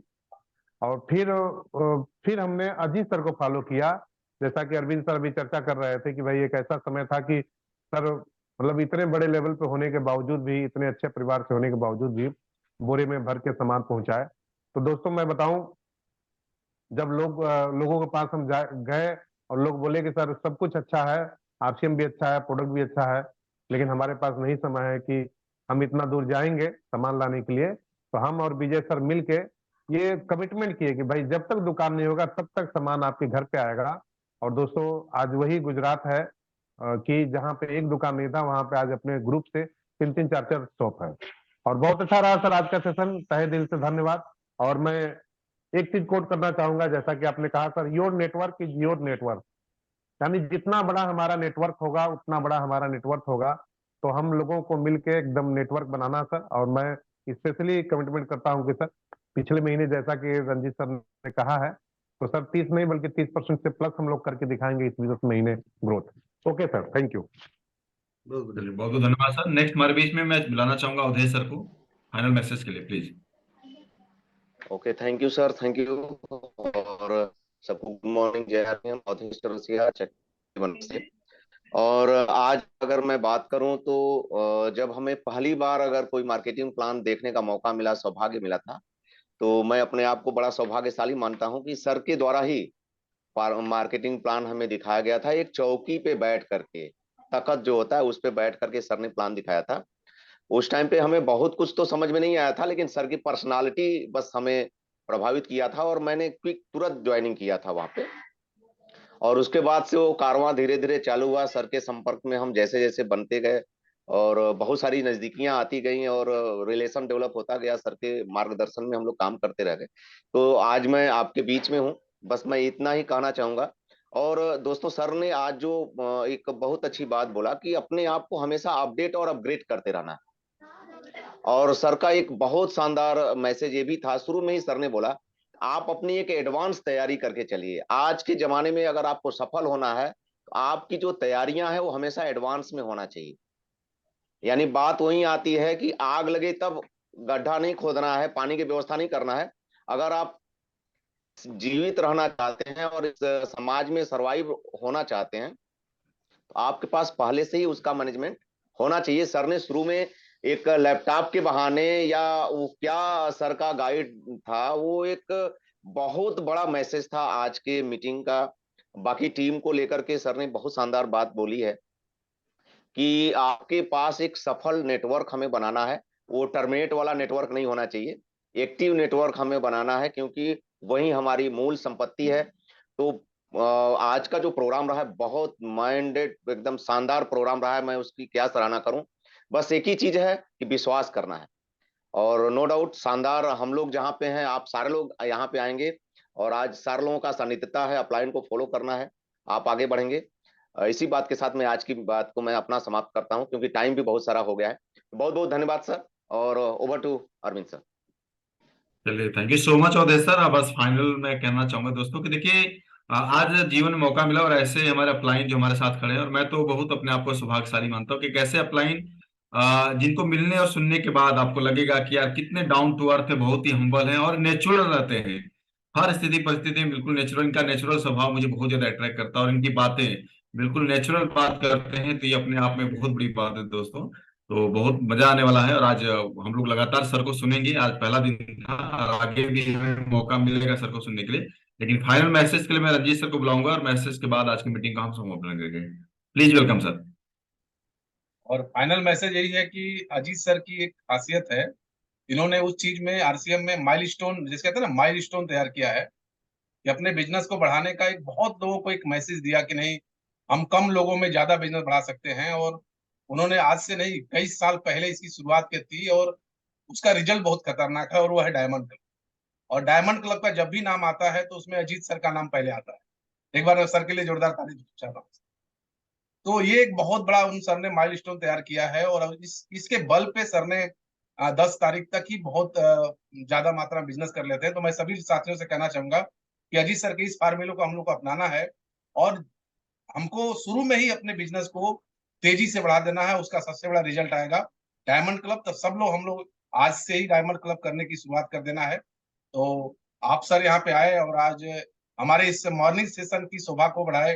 [SPEAKER 8] और फिर हमने अजीत सर को फॉलो किया। जैसा कि अरविंद सर अभी चर्चा कर रहे थे कि भाई एक ऐसा समय था कि सर मतलब इतने बड़े लेवल पे होने के बावजूद भी, इतने अच्छे परिवार से होने के बावजूद भी बोरे में भर के सामान पहुंचाए। तो दोस्तों मैं बताऊं, जब लोगों के पास हम गए और लोग बोले कि सर सब कुछ अच्छा है, आरसीएम भी अच्छा है, प्रोडक्ट भी अच्छा है, लेकिन हमारे पास नहीं समय है कि हम इतना दूर जाएंगे सामान लाने के लिए, तो हम और विजय सर मिलके ये कमिटमेंट किए कि भाई जब तक दुकान नहीं होगा तब तक सामान आपके घर पे आएगा। और दोस्तों आज वही गुजरात है कि जहाँ पे एक दुकान नहीं था वहां पे आज अपने ग्रुप से 3-3 4-4 शॉप है। और बहुत अच्छा रहा सर आज का सेशन, तहे दिल से धन्यवाद। और मैं एक चीज कोट करना चाहूंगा, जैसा कि आपने कहा sir, your network is your network, यानी जितना बड़ा हमारा नेटवर्क होगा उतना बड़ा हमारा नेटवर्क होगा। तो हम लोगों को मिलके एकदम नेटवर्क बनाना सर। और मैं स्पेशली कमिटमेंट करता हूं कि सर पिछले महीने जैसा कि रंजीत सर ने कहा है, तो सर 30 नहीं बल्कि 30% से प्लस हम लोग करके दिखाएंगे इस बिजनेस महीने growth. Okay sir, thank you.
[SPEAKER 2] चलिए, बहुत बहुत धन्यवाद सर। नेक्स्ट हमारे बीच में मैं बुलाना चाहूंगा अवधेश सर को फाइनल मैसेज के लिए, please.
[SPEAKER 11] Okay, thank you sir, thank you. और सबको गुड मॉर्निंग, जय हिंद, अवधेश रसिया चट्टीवन से। और आज अगर मैं बात करूं तो जब हमें पहली बार अगर कोई मार्केटिंग प्लान देखने का मौका मिला, सौभाग्य मिला था, तो मैं अपने आप को बड़ा सौभाग्यशाली मानता हूं कि सर के द्वारा ही मार्केटिंग प्लान हमें दिखाया गया था। एक चौकी पे बैठ करके, तखत जो होता है उस पे बैठ करके सर ने प्लान दिखाया था। उस टाइम पे हमें बहुत कुछ तो समझ में नहीं आया था, लेकिन सर की पर्सनालिटी बस हमें प्रभावित किया था और मैंने क्विक तुरंत ज्वाइनिंग किया था वहां पे। और उसके बाद से वो कारवां धीरे धीरे चालू हुआ। सर के संपर्क में हम जैसे जैसे बनते गए और बहुत सारी नजदीकियां आती गई और रिलेशन डेवलप होता गया। सर के मार्गदर्शन में हम लोग काम करते रह गए। तो आज मैं आपके बीच में हूँ, बस मैं इतना ही कहना चाहूंगा। और दोस्तों, सर ने आज जो एक बहुत अच्छी बात बोला कि अपने आप को हमेशा अपडेट और अपग्रेड करते रहना। और सर का एक बहुत शानदार मैसेज ये भी था, शुरू में ही सर ने बोला आप अपनी एक एडवांस तैयारी करके चलिए। आज के जमाने में अगर आपको सफल होना है तो आपकी जो तैयारियां हैं वो हमेशा एडवांस में होना चाहिए। यानी बात वही आती है कि आग लगे तब गड्ढा नहीं खोदना है, पानी की व्यवस्था नहीं करना है। अगर आप जीवित रहना चाहते हैं और इस समाज में सरवाइव होना चाहते हैं तो आपके पास पहले से ही उसका मैनेजमेंट होना चाहिए। सर ने शुरू में एक लैपटॉप के बहाने या वो क्या सर का गाइड था, वो एक बहुत बड़ा मैसेज था आज के मीटिंग का। बाकी टीम को लेकर के सर ने बहुत शानदार बात बोली है कि आपके पास एक सफल नेटवर्क हमें बनाना है। वो टर्मिनेट वाला नेटवर्क नहीं होना चाहिए, एक्टिव नेटवर्क हमें बनाना है, क्योंकि वही हमारी मूल संपत्ति है। तो आज का जो प्रोग्राम रहा है बहुत माइंडेड, एकदम शानदार प्रोग्राम रहा है। मैं उसकी क्या सराहना करूं। बस एक ही चीज है कि विश्वास करना है। और नो डाउट शानदार, हम लोग जहाँ पे हैं आप सारे लोग यहाँ पे आएंगे और आज सारे लोगों का सानिध्यता है, अपलाइन को फॉलो करना है, आप आगे बढ़ेंगे। इसी बात के साथ मैं आज की बात को मैं अपना समाप्त करता हूं, क्योंकि टाइम भी बहुत सारा हो गया है। बहुत बहुत धन्यवाद सर, और ओवर टू अरविंद सर।
[SPEAKER 2] चलिए, thank you so much Awadhesh sir. बस फाइनल मैं कहना चाहूंगा दोस्तों कि देखिए, आज जीवन में मौका मिला और ऐसे हमारे अपलाइन जो हमारे साथ खड़े हैं, और मैं तो बहुत अपने आप को सौभाग्यशाली मानता हूँ कि कैसे अपलाइन जिनको मिलने और सुनने के बाद आपको लगेगा कि यार कितने डाउन टू अर्थ है, बहुत ही हम्बल है और नेचुरल रहते हैं। हर स्थिति परिस्थिति में बिल्कुल नेचुरल, इनका नेचुरल स्वभाव मुझे बहुत ज्यादा अट्रैक्ट करता है और इनकी बातें बिल्कुल नेचुरल बात करते हैं, तो ये अपने आप में बहुत बड़ी बात है दोस्तों। तो बहुत मजा आने वाला है और आज हम लोग लगातार सर को सुनेंगे। आज पहला दिन था और आगे भी हमें मौका मिलेगा सर को सुनने के लिए। लेकिन फाइनल मैसेज के लिए मैं रंजीत सर को बुलाऊंगा और मैसेज के बाद आज की मीटिंग का हम समापन करेंगे। Please welcome sir.
[SPEAKER 3] और फाइनल मैसेज यही है कि अजीत सर की एक खासियत है, इन्होंने उस चीज में आरसीएम में माइलस्टोन, जिसे कहते हैं ना माइलस्टोन, तैयार किया है कि अपने बिजनेस को बढ़ाने का एक बहुत लोगों को एक मैसेज दिया कि नहीं, हम कम लोगों में ज्यादा बिजनेस बढ़ा सकते हैं। और उन्होंने आज से नहीं, कई साल पहले इसकी शुरुआत की थी और उसका रिजल्ट बहुत खतरनाक है, और वो है डायमंड क्लब। और डायमंड क्लब का जब भी नाम आता है तो उसमें अजीत सर का नाम पहले आता है। एक बार सर के लिए जोरदार ताली चाहता हूँ। तो ये एक बहुत बड़ा उन सर ने माइलस्टोन तैयार किया है, और इसके बल पे सर ने 10 तारीख तक ही बहुत ज्यादा मात्रा में बिजनेस कर लेते हैं। तो मैं सभी साथियों से कहना चाहूंगा कि अजीत सर के इस फार्मूले को हम लोग को अपनाना है और हमको शुरू में ही अपने बिजनेस को तेजी से बढ़ा देना है। उसका सबसे बड़ा रिजल्ट आएगा डायमंड क्लब। तो सब लोग, हम लोग आज से ही डायमंड क्लब करने की शुरुआत कर देना है। तो आप सर यहाँ पे आए और आज हमारे इस मॉर्निंग सेशन की शोभा को बढ़ाए,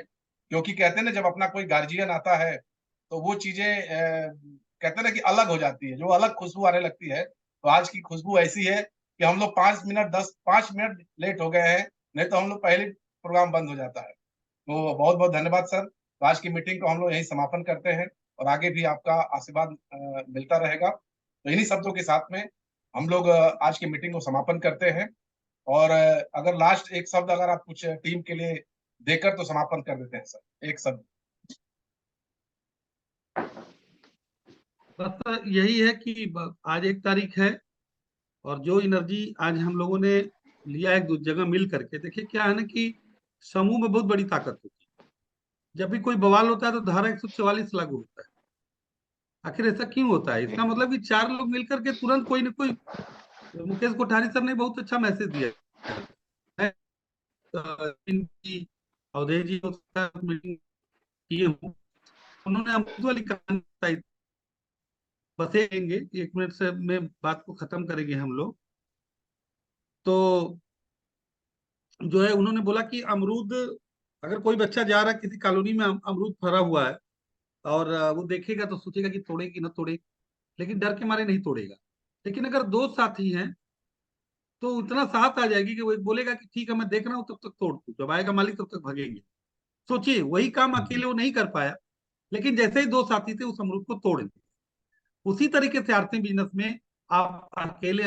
[SPEAKER 3] क्योंकि कहते हैं ना, जब अपना कोई गार्जियन आता है तो वो चीजें कहते हैं ना कि अलग हो जाती है, जो अलग खुशबू आने लगती है। तो आज की खुशबू ऐसी है कि हम लोग 5 मिनट लेट हो गए हैं, नहीं तो हम लोग पहले प्रोग्राम बंद हो जाता है। तो बहुत बहुत धन्यवाद सर। तो आज की मीटिंग को हम लोग यही समापन करते हैं और आगे भी आपका आशीर्वाद मिलता रहेगा। तो इन्हीं शब्दों के साथ में हम लोग आज की मीटिंग को समापन करते हैं। और अगर लास्ट एक शब्द अगर आप कुछ टीम के लिए देकर तो समापन कर देते हैं सर, एक शब्द।
[SPEAKER 4] बस यही है कि आज 1 तारीख है और जो एनर्जी आज हम लोगों ने लिया एक दूसरी जगह मिल करके, देखिए क्या है ना कि समूह में बहुत बड़ी ताकत होती है। जब भी कोई बवाल होता है तो धारा 144 लागू होता है। आखिर ऐसा क्यों होता है? इसका मतलब कि 4 लोग मिलकर के तुरंत कोई न कोई, मुकेश कोठारी सर ने बहुत अच्छा मैसेज दिया है। इनकी अवधेश जी मीटिंग किए हूँ, उन्होंने अमृत वाली कहानी बताई। बसेंगे 1 मिनट से में बात को खत्म करेंगे हम लोग। तो जो है उन्होंने बोला कि अमरूद, अगर कोई बच्चा जा रहा है किसी कॉलोनी में, अमरूद फरा हुआ है और वो देखेगा तो सोचेगा कि तोड़े कि न तोड़े, लेकिन डर के मारे नहीं तोड़ेगा। लेकिन अगर 2 साथी हैं तो इतना साथ आ जाएगी कि वो एक बोलेगा कि ठीक है मैं देख रहा हूँ, तब तक तोड़ दू, जब आएगा मालिक तब तक भागेंगे। सोचिए, वही काम अकेले वो नहीं कर पाया, लेकिन जैसे ही 2 साथी थे उस अमरूद को तोड़ दिया। उसी तरीके से आर्थिक बिजनेस में आप अकेले